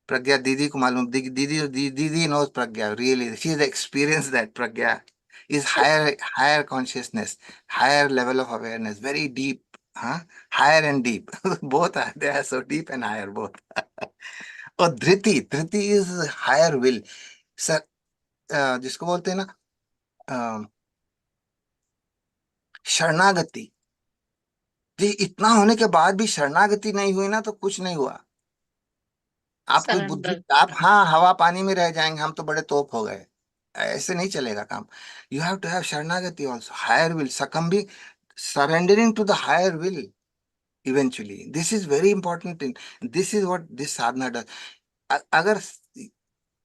प्रज्ञा दीदी को मालूम, दीदी नोज प्रज्ञा, really she is experience that प्रज्ञा is higher consciousness, higher level of awareness, very deep, huh? Higher and deep both are, they are so deep and higher both। और धृति, धृति is higher will। सर, जिसको बोलते हैं ना, अ, शरणागति। जी, इतना होने के बाद भी शरणागति नहीं हुई ना, तो कुछ नहीं हुआ। आपकी बुद्धि, सरेंडर। आप हाँ हवा पानी में रह जाएंगे, हम तो बड़े तोप हो गए, ऐसे नहीं चलेगा काम। यू हैव टू हैव शरणागति also, higher will, succumbing, surrendering to the higher will eventually। this is very important in, this is what this sadhana does। अगर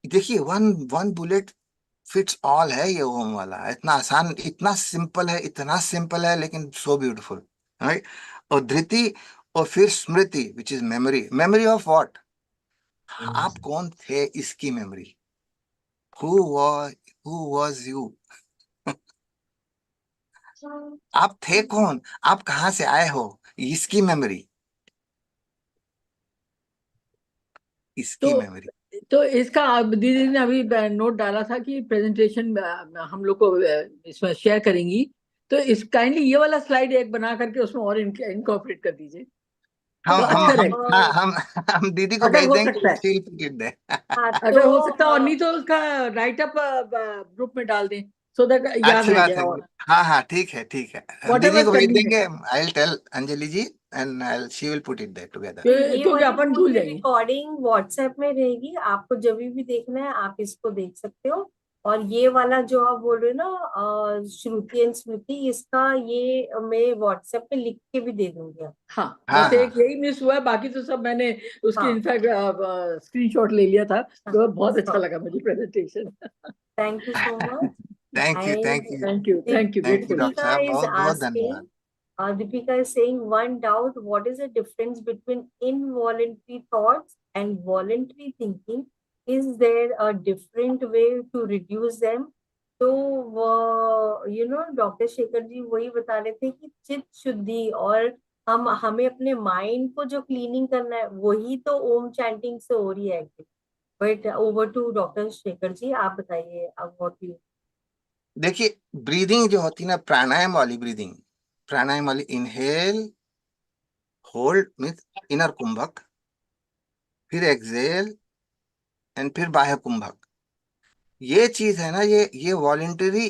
देखिए, one one bullet fits all है ये ओम वाला, इतना आसान, इतना सिंपल है, इतना सिंपल है, लेकिन सो ब्यूटीफुल, राइट? और धृति, और फिर स्मृति which is memory. Memory of what? आप कौन थे इसकी memory. Who was, who was you, आप थे कौन, आप कहाँ से आए हो, इसकी मेमोरी, इसकी तो मेमोरी। इसका दीदी ने अभी नोट डाला था कि प्रेजेंटेशन हम लोग को इसमें शेयर करेंगी, तो इस काइंडली ये वाला स्लाइड एक बना करके उसमें और इनकॉर्पोरेट कर दीजिए, हम तो हम अच्छा हम रहेगा, हाँ, हम दीदी को अगर भेज हो देंगे, सकता है, शील टिकट दे। हाँ तो अगर हो सकता है, और नहीं तो उसका राइट अप ग्रुप में डाल दें, सो दैट याद अच्छी रह बात जाए, है। और हाँ हाँ, ठीक है ठीक है, हम वॉट दीदी एवर को भेज कन्वीनियंट, देंगे। I will tell Anjali ji and I she will put it there together. तो ये क्योंकि वाली अपन भूल पूरी जाएंगे। रिकॉर्डिंग व्हाट्सएप में रहेगी, आपको जब भी देखना है आप इसको देख सकते हो। और ये वाला जो आप बोल रहे हो ना, श्रुति एंड स्मृति, इसका ये मैं व्हाट्सएप पे लिख के भी दे दूंगी आपको। हाँ, हाँ बस एक हाँ यही मिस हुआ है, बाकी तो सब मैंने उसकी हाँ इनफैक्ट स्क्रीनशॉट ले लिया था, तो बहुत अच्छा हाँ। लगा मुझे presentation. Thank you so much. Thank you, and thank you, thank you, thank you grateful. Doctor Deepika साहब, is बहुत बहुत asking धन्यवाद। Deepika is saying one doubt, what is the difference between involuntary thoughts and voluntary thinking? Is there a different way to reduce them? तो doctor Shekhar जी वही बता रहे थे कि चित्त शुद्धि और हमें अपने माइंड को जो क्लीनिंग करना है वही तो ओम चैंटिंग से हो रही है। But over to doctor Shekhar ji, आप बताइए अब व्हाट यू। देखिए, ब्रीदिंग जो होती है ना, प्राणायाम वाली ब्रीदिंग, प्राणायाम वाली, इनहेल होल्ड मीन्स इनर कुंभक, फिर एक्सेल एंड फिर बाह्य कुंभक। ये चीज है ना, ये वॉलेंटरी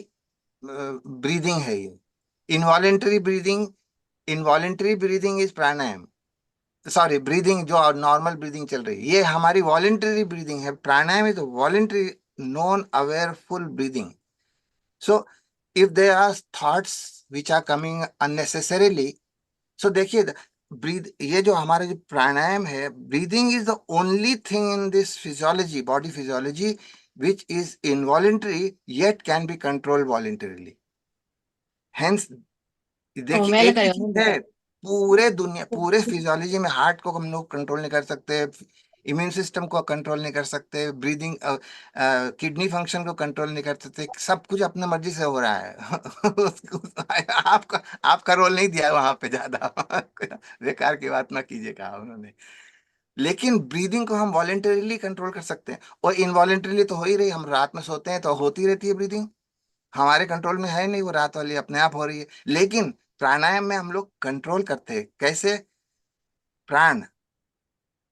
ब्रीदिंग है। ये involuntary breathing, involuntary breathing is pranayama, sorry breathing जो नॉर्मल ब्रीदिंग चल रही है, ये हमारी वॉलेंटरी ब्रीदिंग है। Pranayama is voluntary non awareful breathing. So if there are thoughts which are coming unnecessarily, so देखिए, ब्रीद, ये जो हमारा जो प्राणायाम है, breathing is the only thing in this physiology, body physiology, which is involuntary yet can be control voluntarily. Hence देखिए, மேல एक ही चीज கரையாம है पूरे दुनिया, पूरे फिजियोलॉजी में, हार्ट को हम लोग कंट्रोल नहीं कर सकते, इम्यून सिस्टम को कंट्रोल नहीं कर सकते, ब्रीदिंग, किडनी फंक्शन को कंट्रोल नहीं कर सकते, सब कुछ अपने मर्जी से हो रहा है। आपका रोल नहीं दिया वहां पे ज्यादा। बेकार की बात ना कीजिए, कहा उन्होंने। लेकिन ब्रीदिंग को हम वॉलेंटरीली कंट्रोल कर सकते हैं, और इनवॉलेंटरीली तो हो ही रही, हम रात में सोते हैं तो होती रहती है ब्रीदिंग, हमारे कंट्रोल में है नहीं, वो रात वाली अपने आप हो रही है। लेकिन प्राणायाम में हम लोग कंट्रोल करते हैं, कैसे? प्राण,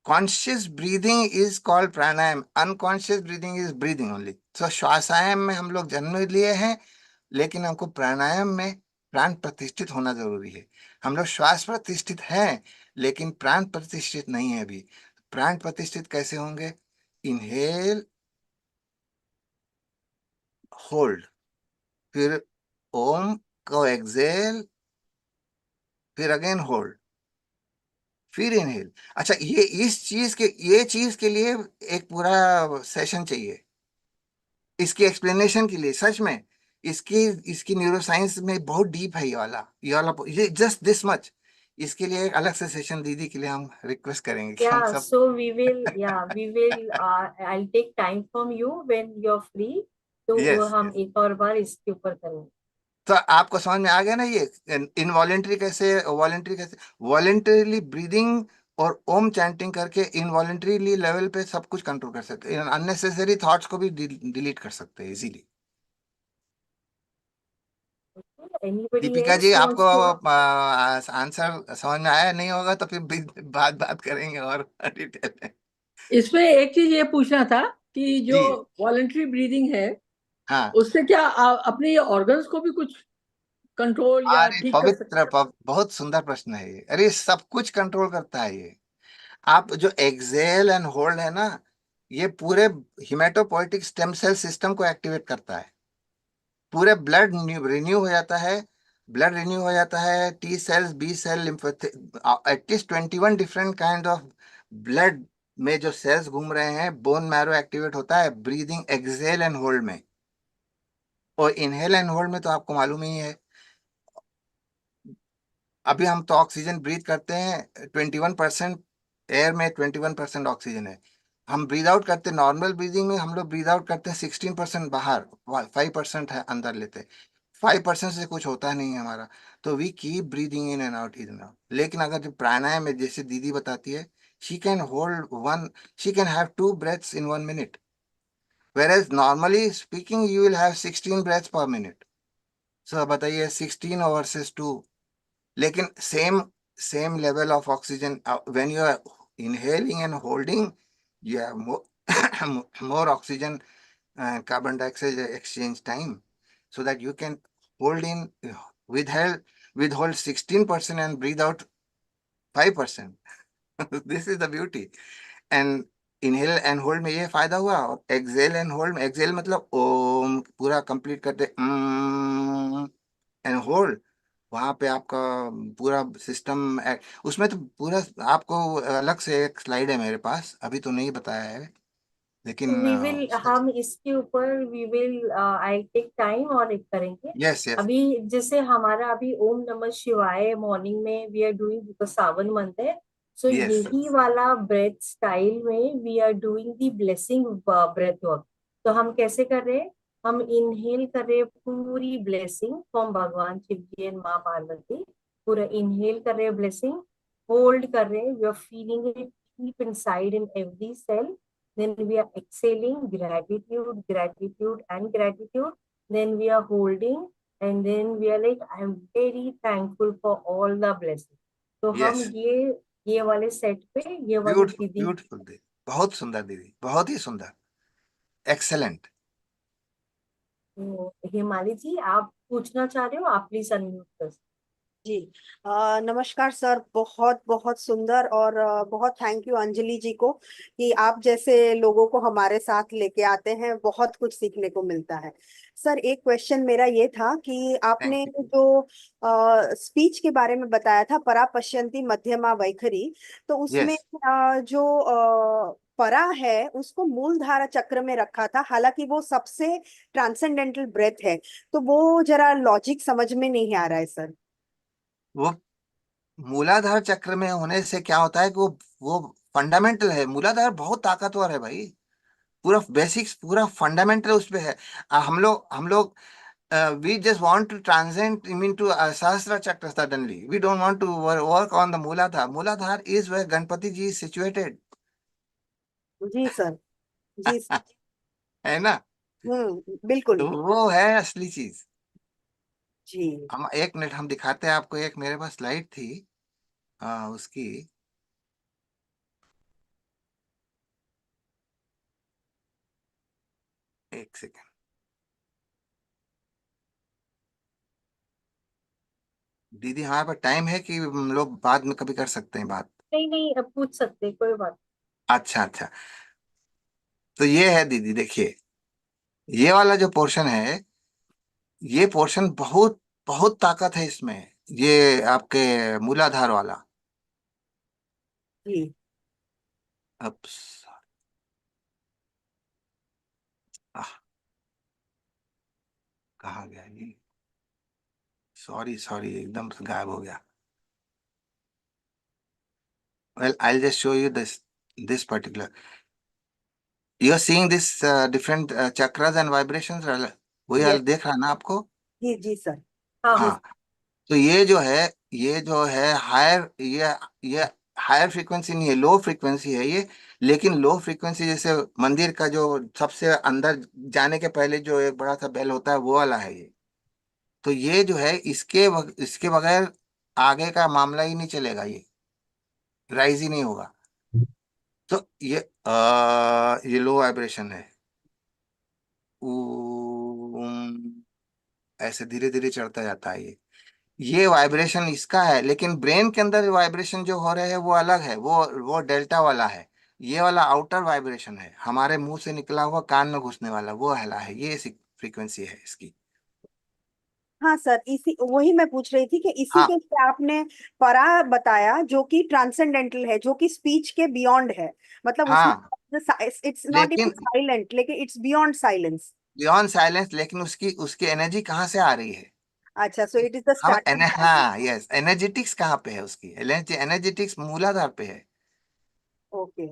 conscious breathing is called pranayama, unconscious breathing is breathing only. So श्वासायाम में हम लोग जन्म लिए हैं, लेकिन हमको प्राणायाम में प्राण प्रतिष्ठित होना जरूरी है। हम लोग श्वास प्रतिष्ठित हैं, लेकिन प्राण प्रतिष्ठित नहीं है अभी। प्राण प्रतिष्ठित कैसे होंगे? इनहेल, होल्ड, फिर ओम को एक्सेल, फिर अगेन होल्ड, फिर इनहेल। अच्छा, ये चीज के लिए एक पूरा सेशन चाहिए, इसकी एक्सप्लेनेशन के लिए, सच में। इसकी इसकी न्यूरोसाइंस में बहुत डीप है ये वाला ये जस्ट दिस मच। इसके लिए एक अलग से सेशन दीदी के लिए हम रिक्वेस्ट करेंगे कि हम Yeah, सब। so we will, I'll take time from you when you're free. तो यस, हम यस। एक और बार इसके ऊपर करेंगे। तो आपको समझ में आ गया ना, ये इनवॉलेंट्री कैसे, वॉलेंट्री कैसे? वॉलेंटरीली ब्रीदिंग और ओम चैंटिंग करके इनवॉलेंटरीली लेवल पे सब कुछ कंट्रोल कर सकते हैं, अननेसेसरी थॉट्स को भी डिलीट कर सकते हैं easily. Anybody Deepika ji, else आपको wants to? आंसर समझ में आया? नहीं होगा तो फिर बात बात करेंगे और डिटेल में। इसमें एक चीज ये पूछना था कि जो जी। वॉलंटरी ब्रीदिंग है हाँ। उससे क्या अपने ऑर्गन्स को भी कुछ कंट्रोल या अरे ठीक कर सकते पवित्र बहुत सुंदर प्रश्न है ये। अरे सब कुछ कंट्रोल करता है ये। आप जो एक्सेल एंड होल्ड है ना, ये पूरे हिमेटोपोइटिक स्टेम सेल सिस्टम को एक्टिवेट करता है। पूरे ब्लड रिन्यू हो जाता है, ब्लड रिन्यू हो जाता है, टी सेल्स, बी सेल, एटलीस्ट 21 डिफरेंट काइंड ऑफ ब्लड में जो सेल्स घूम रहे हैं, बोन मैरो एक्टिवेट होता है ब्रीदिंग एक्सेल एंड होल्ड में। और इनहेल एंड होल्ड में तो आपको मालूम ही है, अभी हम तो ऑक्सीजन ब्रीथ करते हैं 21%, एयर में 21% ऑक्सीजन है। हम ब्रीद आउट करते, नॉर्मल ब्रीदिंग में हम लोग ब्रीद आउट करते हैं 16% बाहर, 5% है अंदर लेते। 5% से कुछ होता नहीं है हमारा। तो we keep breathing in and out, in and out. लेकिन अगर जो प्राणायाम है, जैसे दीदी बताती है, she can hold one, she can have 2 breaths in 1 minute, whereas normally speaking you will have 16 breaths per minute। So बताइए, 16 वर्सेस 2। लेकिन same same level of oxygen, when you are inhaling and holding, you have more oxygen and carbon dioxide exchange time, so that you can hold in, withheld withhold 16% and breathe out 5%। this is the beauty। and inhale and hold में ये फायदा हुआ, और exhale and hold में, exhale मतलब ओम पूरा complete करते, and hold, वहां पे आपका पूरा सिस्टम, उसमें तो पूरा आपको अलग से एक स्लाइड है मेरे पास, अभी तो नहीं बताया है। लेकिन वी विल, हम इसके ऊपर we will I take time और एक करेंगे। यस यस अभी जैसे हमारा अभी ओम नमः शिवाय मॉर्निंग में we are doing, because Sawan month है, सो यस यही वाला ब्रेथ स्टाइल में we are doing the blessing breath work. तो हम कैसे कर रहे हैं, हम इनहेल कर रहे हैं पूरी ब्लेसिंग फ्रॉम भगवान शिव जी एंड माँ पार्वती, पूरा इनहेल कर रहे हैं ब्लेसिंग, होल्ड कर रहे हैं, we are feeling it deep inside in every cell, then we are exhaling gratitude, gratitude and gratitude, then we are holding, and then we are like I am very thankful for all the blessings। तो हम yes, ये वाले set पे ये वाली beautiful दीदी। Beautiful दीदी, बहुत सुंदर दीदी, बहुत ही सुंदर, एक्सेलेंट। तो हिमाली जी आप पूछना चाह रहे हो, आप प्लीज अनम्यूट कर। जी। नमस्कार सर, बहुत बहुत सुंदर, और बहुत थैंक यू अंजलि जी को कि आप जैसे लोगों को हमारे साथ लेके आते हैं, बहुत कुछ सीखने को मिलता है। सर, एक क्वेश्चन मेरा ये था कि थैंक आपने यू। जो स्पीच के बारे में बताया था, परा पश्यंती मध्यमा वैखरी, तो उसमें यस, जो परा है उसको मूल धारा चक्र में रखा था, हालांकि वो सबसे ट्रांसेंडेंटल ब्रेथ है, तो वो जरा लॉजिक समझ में नहीं आ रहा है सर। वो मूलाधार चक्र में होने से क्या होता है कि वो फंडामेंटल है। मूलाधार बहुत ताकतवर है भाई, पूरा बेसिक्स पूरा फंडामेंटल उस पे है। हम लोग we just want to transcend into a sahasra chakra suddenly. We don't want to work on the Mooladhara. Mooladhara is where Ganpati ji is situated. जी सर। जी सर। है ना? बिल्कुल। तो वो है असली चीज। जी। हम एक मिनट हम दिखाते हैं आपको, एक मेरे पास स्लाइड थी उसकी। एक सेकंड दीदी, हमारे पास टाइम है कि हम लोग बाद में कभी कर सकते हैं बात? नहीं नहीं, अब पूछ सकते हैं, कोई बात अच्छा अच्छा, तो ये है दीदी, देखिए ये वाला जो पोर्शन है, ये पोर्शन बहुत बहुत ताकत है इसमें, ये आपके मूलाधार वाला। जी। अब आह, कहाँ गया ये? सॉरी सॉरी, एकदम से गायब हो गया। Well, I just show you this particular, you are seeing this different chakras and vibrations, वही यस। हाल देख रहा है ना आपको? जी जी सर। हाँ हाँ। जी। हाँ, तो ये जो है हायर, ये हायर फ्रीक्वेंसी नहीं है, लो फ्रीक्वेंसी है ये। लेकिन लो फ्रीक्वेंसी जैसे मंदिर का जो सबसे अंदर जाने के पहले जो एक बड़ा सा बेल होता है, वो वाला है ये। तो ये जो है इसके बगैर आगे का मामला ही नहीं चलेगा, ये राइज ही नहीं होगा। तो ये लो वाइब्रेशन है, ऐसे धीरे धीरे चढ़ता जाता है ये वाइब्रेशन इसका है। लेकिन ब्रेन के अंदर वाइब्रेशन जो हो रहे हैं वो अलग है, वो डेल्टा वाला है। ये वाला आउटर वाइब्रेशन है, हमारे मुंह से निकला हुआ कान में घुसने वाला, वो हला है, ये फ्रीक्वेंसी है इसकी। हाँ सर, इसी वही मैं पूछ रही थी कि इसी के हाँ लिए आपने परा बताया, जो कि ट्रांसेंडेंटल है, जो कि स्पीच के बियॉन्ड है, मतलब उसमें हाँ, इट्स नॉट इवन लेकिन साइलेंट, लेकिन it's beyond silence. Beyond silence, लेकिन उसकी उसकी एनर्जी कहाँ से आ रही है? अच्छा, so it is the starting point. हाँ यस, एनर्जेटिक्स कहाँ पे है उसकी? एनर्जेटिक्स मूलाधार पे है। ओके।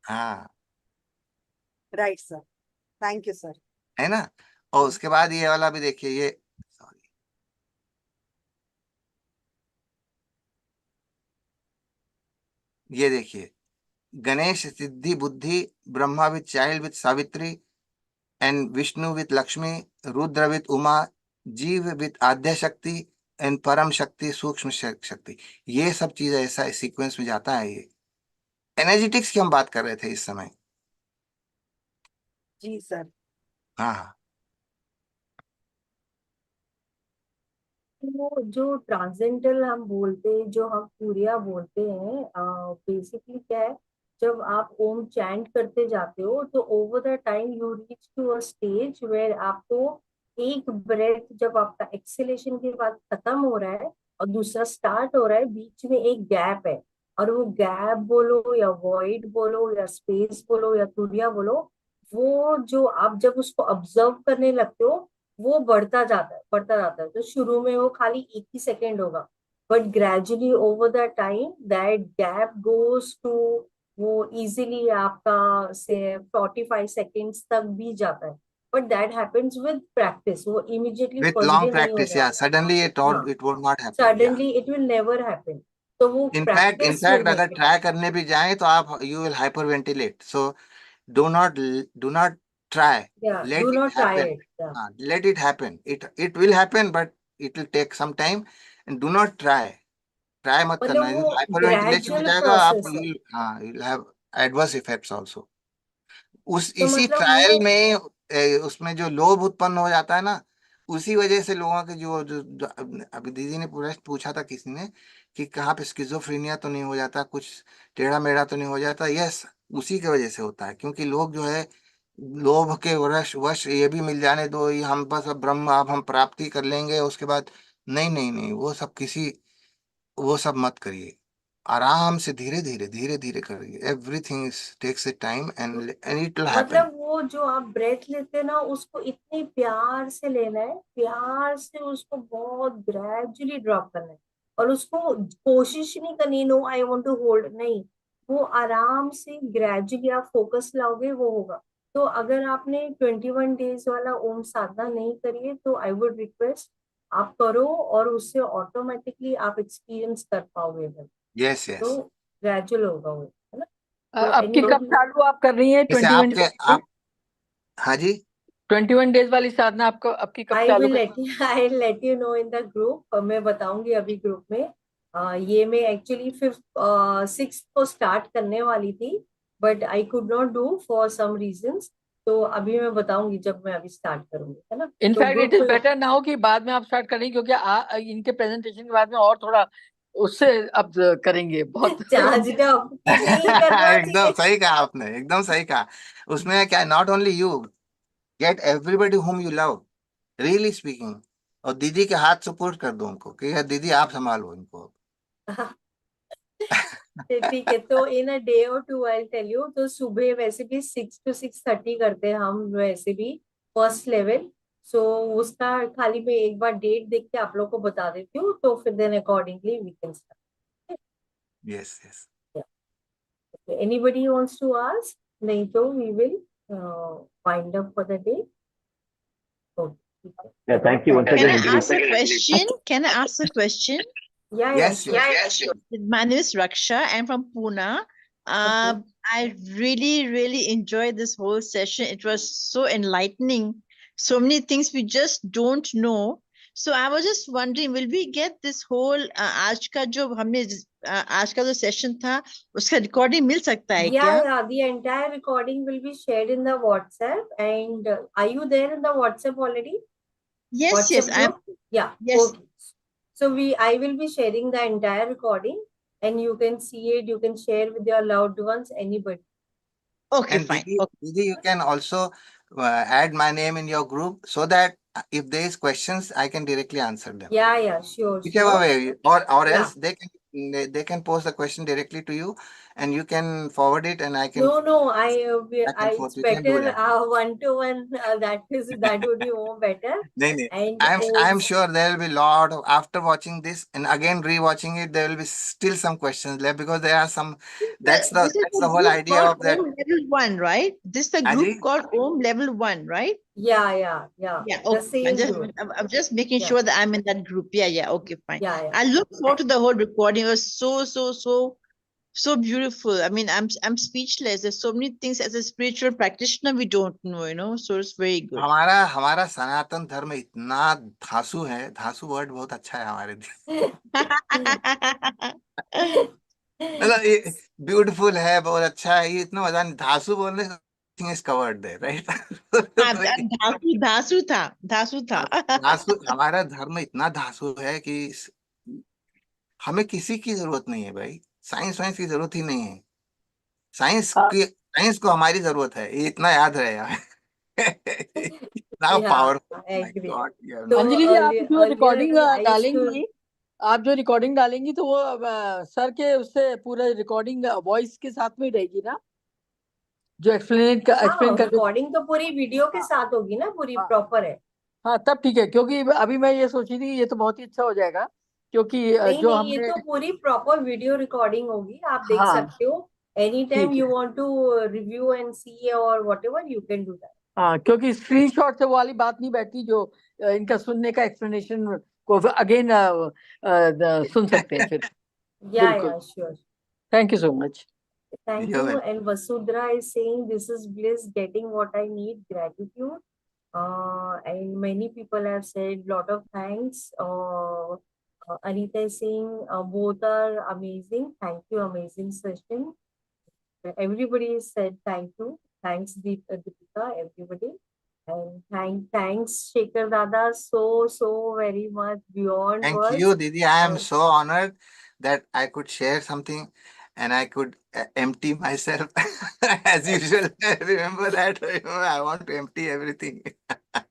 हाँ, right sir. Thank you sir. है ना? और उसके बाद ये वाला भी देखिए, ये सॉरी, ये देखिए, गणेश सिद्धि बुद्धि, Brahma with child with Savitri, and Vishnu with Lakshmi, Rudra with Uma, जीव विद आद्य शक्ति, एंड परम शक्ति सूक्ष्म शक्ति। ये सब चीजें ऐसा सीक्वेंस में जाता है ये। एनर्जेटिक्स की हम बात कर रहे थे इस समय। जी सर। हाँ हाँ, वो जो ट्रांसेंडल हम बोलते हैं, जो हम पूरिया बोलते हैं, बेसिकली क्या है, जब आप ओम चैंट करते जाते हो तो over the time you reach to a stage where आपको एक ब्रेथ जब आपका एक्सेलेशन के बाद खत्म हो रहा है और दूसरा स्टार्ट हो रहा है, बीच में एक गैप है, और वो गैप बोलो या वॉइड बोलो या स्पेस बोलो या तुरिया बोलो, वो जो आप जब उसको ऑब्जर्व करने लगते हो, वो बढ़ता जाता है। तो शुरू में वो खाली 1 ही सेकेंड होगा, but gradually over the time that gap goes to, वो इजीली आपका से 45 सेकेंड्स तक भी जाता है। But that happens with practice, वो immediately With first long day नहीं हो practice, yeah, जाता। suddenly हाँ, it would not happen. Yeah. Suddenly it will never happen. तो वो in fact practice will in fact make अगर इट ट्राई हैपन। करने भी जाएं तो आप you will hyperventilate, so do not try, या do let it not try happen. It. हाँ, let it happen, it will happen, but it will take some time. And do not try, try मत मतलब करना, वो hyper ventilation हो gradual जाएगा आप. Process है। हाँ, you will have adverse effects also. उस तो इसी मतलब ट्रायल वो, में उसमें जो लोभ उत्पन्न हो जाता है ना, उसी वजह से लोगों के जो अभी दीदी ने पूरा पूछा था किसी ने कि कहाँ पे स्किज़ोफ्रेनिया तो नहीं हो जाता, कुछ टेढ़ा मेढ़ा तो नहीं हो जाता. यस, उसी की वजह से होता है, क्योंकि लोग जो है लोभ के वश वश ये भी मिल जाने दो, ये हम बस अब ब्रह्म अब हम प्राप्ति कर लेंगे उसके बाद. नहीं नहीं नहीं, वो सब मत करिए. आराम से धीरे धीरे धीरे धीरे करिए. Everything is takes a time and it will happen. मतलब वो जो आप ब्रेथ लेते हैं ना, उसको इतने प्यार से लेना है, प्यार से उसको बहुत ग्रेजुअली ड्रॉप करना है। और उसको कोशिश नहीं करनी, no I want to hold, नहीं। वो आराम से ग्रेजुअली आप फोकस लाओगे, वो होगा। तो अगर आपने 21 डेज वाला ओम साधना नहीं करी है, तो आई वुड रिक्वेस्ट आप करो, और उससे ऑटोमेटिकली आप एक्सपीरियंस कर पाओगे फिर। Yes yes. तो ग्रेजुअल होगा वो, है ना? तो आपकी कब एनीबॉडी, चालू आप कर रही हैं जैसे 21 आपके डेज? आप. हाँ जी. 21 डेज वाली साधना आपको आपकी कब आई चालू विल कर? Let you I let you know in the group. मैं बताऊंगी अभी ग्रुप में। ये मैं एक्चुअली 6 को स्टार्ट करने वाली थी, but I could not do for some reasons. तो अभी मैं बताऊंगी जब मैं अभी स्टार्ट करूंगी, है ना? तो इनफैक्ट इट ग्रुप इज में। बेटर ना हो कि बाद में आप स्टार्ट करें, क्योंकि इनके प्रेजेंटेशन के बाद में और थोड़ा उससे अब करेंगे बहुत। चार्ज अप नहीं करना एकदम चाहिए। सही कहा आपने, एकदम सही कहा. उसमें क्या, not only you, get everybody whom you love, really speaking. और दीदी के हाथ सपोर्ट कर दो उनको कि यार दीदी आप संभालो इनको. ठीक है, तो इन अ डे और टू आई टेल यू। तो सुबह वैसे भी 6 to 6:30 करते हैं हम वैसे भी, फर्स्ट लेवल। सो उसका खाली मैं एक बार डेट देख के आप लोग को बता देती हूँ, तो फिर then accordingly we can start. Yes yes. Anybody wants to ask? नहीं तो we will wind up for the day. Okay, Yeah, thank you once Can again, I Anjali. ask a question? Can I ask a question? या Yes, sure. yes. My name is Raksha. I'm from Pune. Okay, I really, really enjoyed this whole session. It was so enlightening. So many things we just don't know. So I was just wondering, will we get this whole आज का जो session था उसका recording मिल सकता है क्या? yeah, the entire recording will be shared in the WhatsApp. And are you there in the WhatsApp already? Yes, yes, WhatsApp I'm group? Yeah, yes. okay. So I will be sharing the entire recording, and you can see it, you can share with your loved ones, anybody. Okay, And fine. Didi, you can also add my name in your group so that if there is questions, I can directly answer them. Yeah, sure, Whichever sure. way, or Yeah. else they can post the question directly to you, and you can forward it, and I can No, back and forth. it's You can do better that. one to one. That would be more better. No, no. And I'm sure there will be lot of, after watching this and again rewatching it, there will be still some questions left because there are some. This is That's the the whole group idea called of that. Om Level 1, right? This is the group Aji? called Om Level 1, right? yeah. Yeah, The okay. same group. I'm just making Yeah, sure that I'm in that group. Yeah, okay, fine. yeah. I look forward to the whole recording. It was so beautiful. I mean, I'm speechless. There's so many things as a spiritual practitioner we don't know, so it's very good. हमारा हमारा सनातन धर्म इतना धांसू है. धांसू word बहुत अच्छा है हमारे. मतलब ये ब्यूटीफुल है, बहुत अच्छा है, ये इतना मजा नहीं. धांसू बोलने से इज कवर्ड है, राइट. हाँ, तो धासु था. धांसू, हमारा धर्म इतना धांसू है कि हमें किसी की जरूरत नहीं है भाई. साइंस वाइंस की जरूरत ही नहीं है. साइंस को हमारी जरूरत है, ये इतना याद रहेगा. इतना Yeah, powerful, I my agree. God. So Anjali ji, आप जो recording earlier I used to, डालेंगी, तो वो सर के उससे पूरा रिकॉर्डिंग वॉइस के साथ में ही रहेगी ना? जो एक्सप्लेन हाँ, कर रिकॉर्डिंग तो पूरी वीडियो के साथ होगी ना, पूरी हाँ। प्रॉपर है। हाँ तब ठीक है, क्योंकि अभी मैं ये सोची थी कि ये तो बहुत ही अच्छा हो जाएगा, क्योंकि नहीं जो नहीं, ये हमने तो पूरी प्रॉपर वीडियो रिकॉर्डिंग होगी, आप देख हाँ सकते हो। एनी टाइम ठीक यू है। वांट टू रिव्यू एंड सी और what ever you can do that. हाँ क्योंकि स्क्रीनशॉट से वो वाली बात नहीं बैठती जो इनका सुनने का एक्सप्लेनेशन को अगेन सुन सकते हैं फिर। बिल्कुल, या sure. Thank you so much. Thank You're you. welcome. And Vasudhara is saying, this is bliss, getting what I need, gratitude. And many people have said lot of thanks. Anita is saying, both are amazing. Thank you, amazing session. Everybody said thank you. Thanks, Deepika, everybody. And thanks, Shekhar Dada, so very much beyond Thank words. you, Didi. I am Uh, so honored that I could share something and I could empty myself as usual. Remember that? I want to empty everything.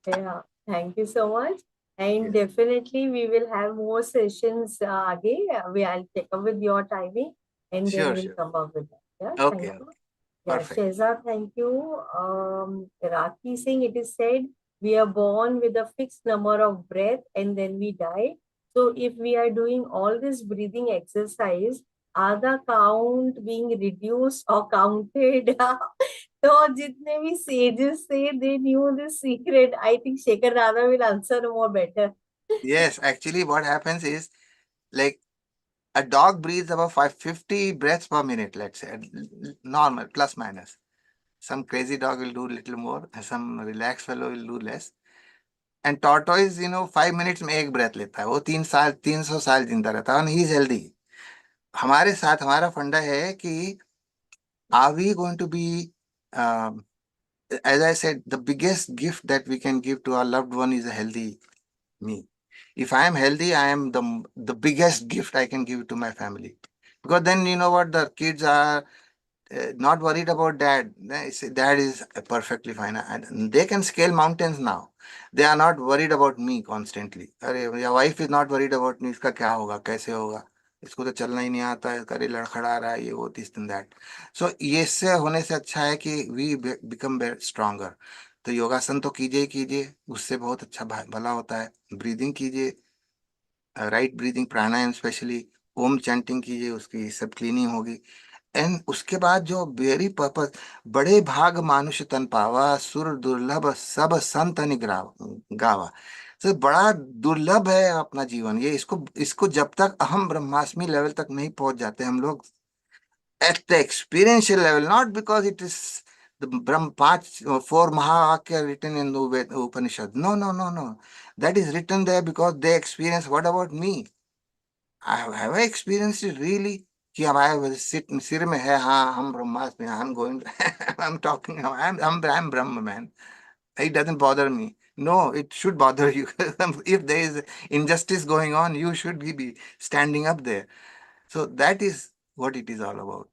Yeah, thank you so much. And Yes. definitely we will have more sessions again. I'll check up with your timing and then Sure, we'll sure. come up with that. Yeah, Okay, thank okay. you. Yeah, Perfect. Sheza, thank you. Raki saying it is said we are born with a fixed number of breath and then we die. So if we are doing all this breathing exercise, are the count being reduced or counted? तो जितने भी sages say they knew this secret. I think Shekhar Radha will answer more better. Yes, actually, what happens is like a dog breathes about 550 breaths per minute, let's say, normal, plus minus. Some crazy dog will do little more, some relaxed fellow will do less. And tortoise, 5 minutes में एक breath लेता है, वो 300 साल जिंदा रहता है, and he is healthy. हमारे साथ हमारा फंडा है कि are we going to be, um, as I said, the biggest gift that we can give to our loved one is a healthy me. If I am healthy, I am the biggest gift I can give to my family. Because then you know what, the kids are not worried about dad. They say, dad is perfectly fine. And they can scale mountains now. They are not worried about me constantly. अरे your wife is not worried about me. इसका क्या होगा, कैसे होगा, इसको तो चलना ही नहीं आता है, करे लड़खड़ा रहा है, ये वो दिस एंड दैट. सो ये से होने से अच्छा है कि वी बिकम स्ट्रॉन्गर. तो योगासन तो कीजिए ही कीजिए, उससे बहुत अच्छा भला होता है. ब्रीदिंग कीजिए, राइट ब्रीदिंग, प्राणायाम स्पेशली, ओम चैंटिंग कीजिए, उसकी सब क्लीनिंग होगी. एंड उसके बाद जो वेरी पर्पस, बड़े भाग मानुष तन पावा, सुर दुर्लभ सब संत निग्राव गावा. तो बड़ा दुर्लभ है अपना जीवन. ये इसको इसको जब तक अहम ब्रह्मास्मि लेवल तक नहीं पहुंच जाते हम लोग, at the experiential level, not because it is the four Mahavakya written in the Upanishad. No, no, no, no. That is written there because they experience. What about me? Have I experienced it really? कि हमारे सिर में है, हाँ हम ब्रह्मास्मि, I'm going, I'm talking, I'm Brahma man. It doesn't bother me. No, it should bother you. If there is injustice going on, you should be standing up there. So that is what it is all about.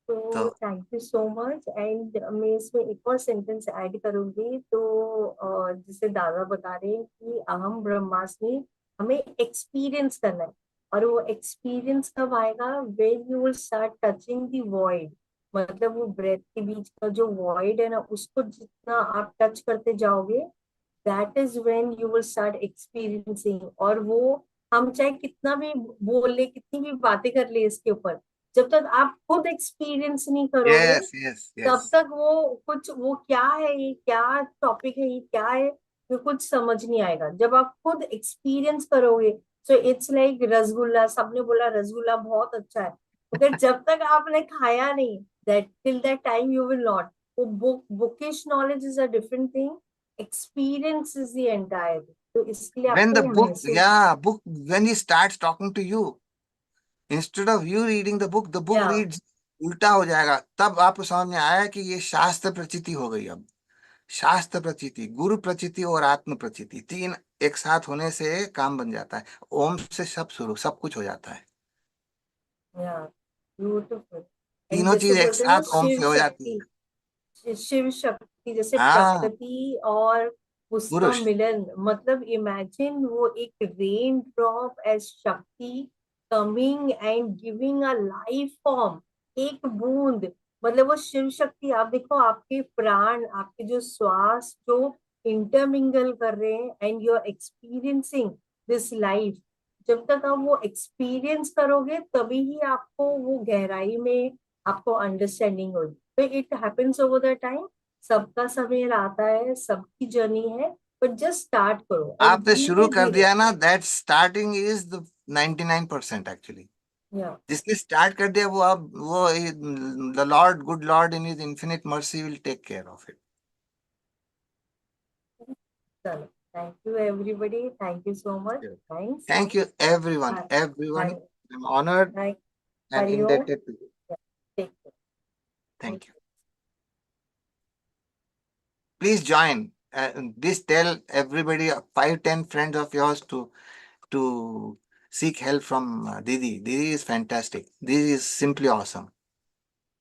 तो So thank you so much. And मैं इसमें एक और sentence add करूंगी. तो जिसे दादा बता रहे हैं कि अहम ब्रह्मास्मि हमें एक्सपीरियंस करना है. और वो एक्सपीरियंस कब आएगा? When you will start touching the void. मतलब वो ब्रेथ के बीच का जो वॉइड है ना, उसको जितना आप टच करते जाओगे, that is when you will start experiencing. और वो हम चाहे कितना भी बोल ले, कितनी भी बातें कर ले इसके ऊपर, जब तक आप खुद एक्सपीरियंस नहीं करोगे, yes, yes, तब yes. तक वो क्या है, ये क्या टॉपिक है, ये क्या है, ये कुछ समझ नहीं आएगा. जब आप खुद एक्सपीरियंस करोगे, सो इट्स लाइक रसगुल्ला. सबने बोला रसगुल्ला बहुत अच्छा है, मगर जब तक आपने खाया नहीं, that till that time you will not. वो bookish knowledge is a different thing, experience is the entire. तो इसके लिए When आपको the वो book, महसूस. yeah, book, when he starts talking to you, instead of you reading the book या reads, उल्टा हो जाएगा. तब आपको समझ में आया कि ये शास्त्र प्रचिति हो गई. अब शास्त्र प्रचिति, गुरु प्रचिति और आत्म प्रचिति, तीन एक साथ होने से काम बन जाता है. ओम से सब शुरू, सब कुछ हो जाता है. या ब्यूटीफुल. एंड तीनों जैसे चीज एक बोलते हैं ना, साथ ओम शिव से हो जाती है. शक्ति, शिव शक्ति, जैसे हाँ, प्रकृति और उसका पुरुष. मिलन. मतलब इमेजिन वो एक रेन ड्रॉप एज शक्ति coming and giving a life form. एक बूंद मतलब वो शिव शक्ति, आप देखो आपके प्राण, आपके जो श्वास जो इंटरमिंगल कर रहे हैं, and you are experiencing this life. जब तक आप वो एक्सपीरियंस करोगे तभी ही आपको वो गहराई में आपको अंडरस्टैंडिंग होगी। तो it happens over the time, सबका समय आता है, सबकी जर्नी है, बट जस्ट स्टार्ट करो और आपने शुरू धीरे कर धीरे। दिया ना, that starting is the 99% actually. या जिसने स्टार्ट कर दिया वो अब वो the lord, good lord in his infinite mercy will take care of it. चलो, thank you everybody, thank you so much, thanks. Thank you everyone, everyone. I'm honored and Hariom, indebted to you. Take care, Thank you. Please join. Please tell everybody, 5, 10 friends of yours to seek help from Didi. Didi is fantastic. Didi is simply awesome.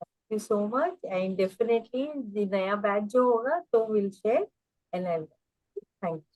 Thank you so much, and definitely नया batch जो होगा तो will share and thank you.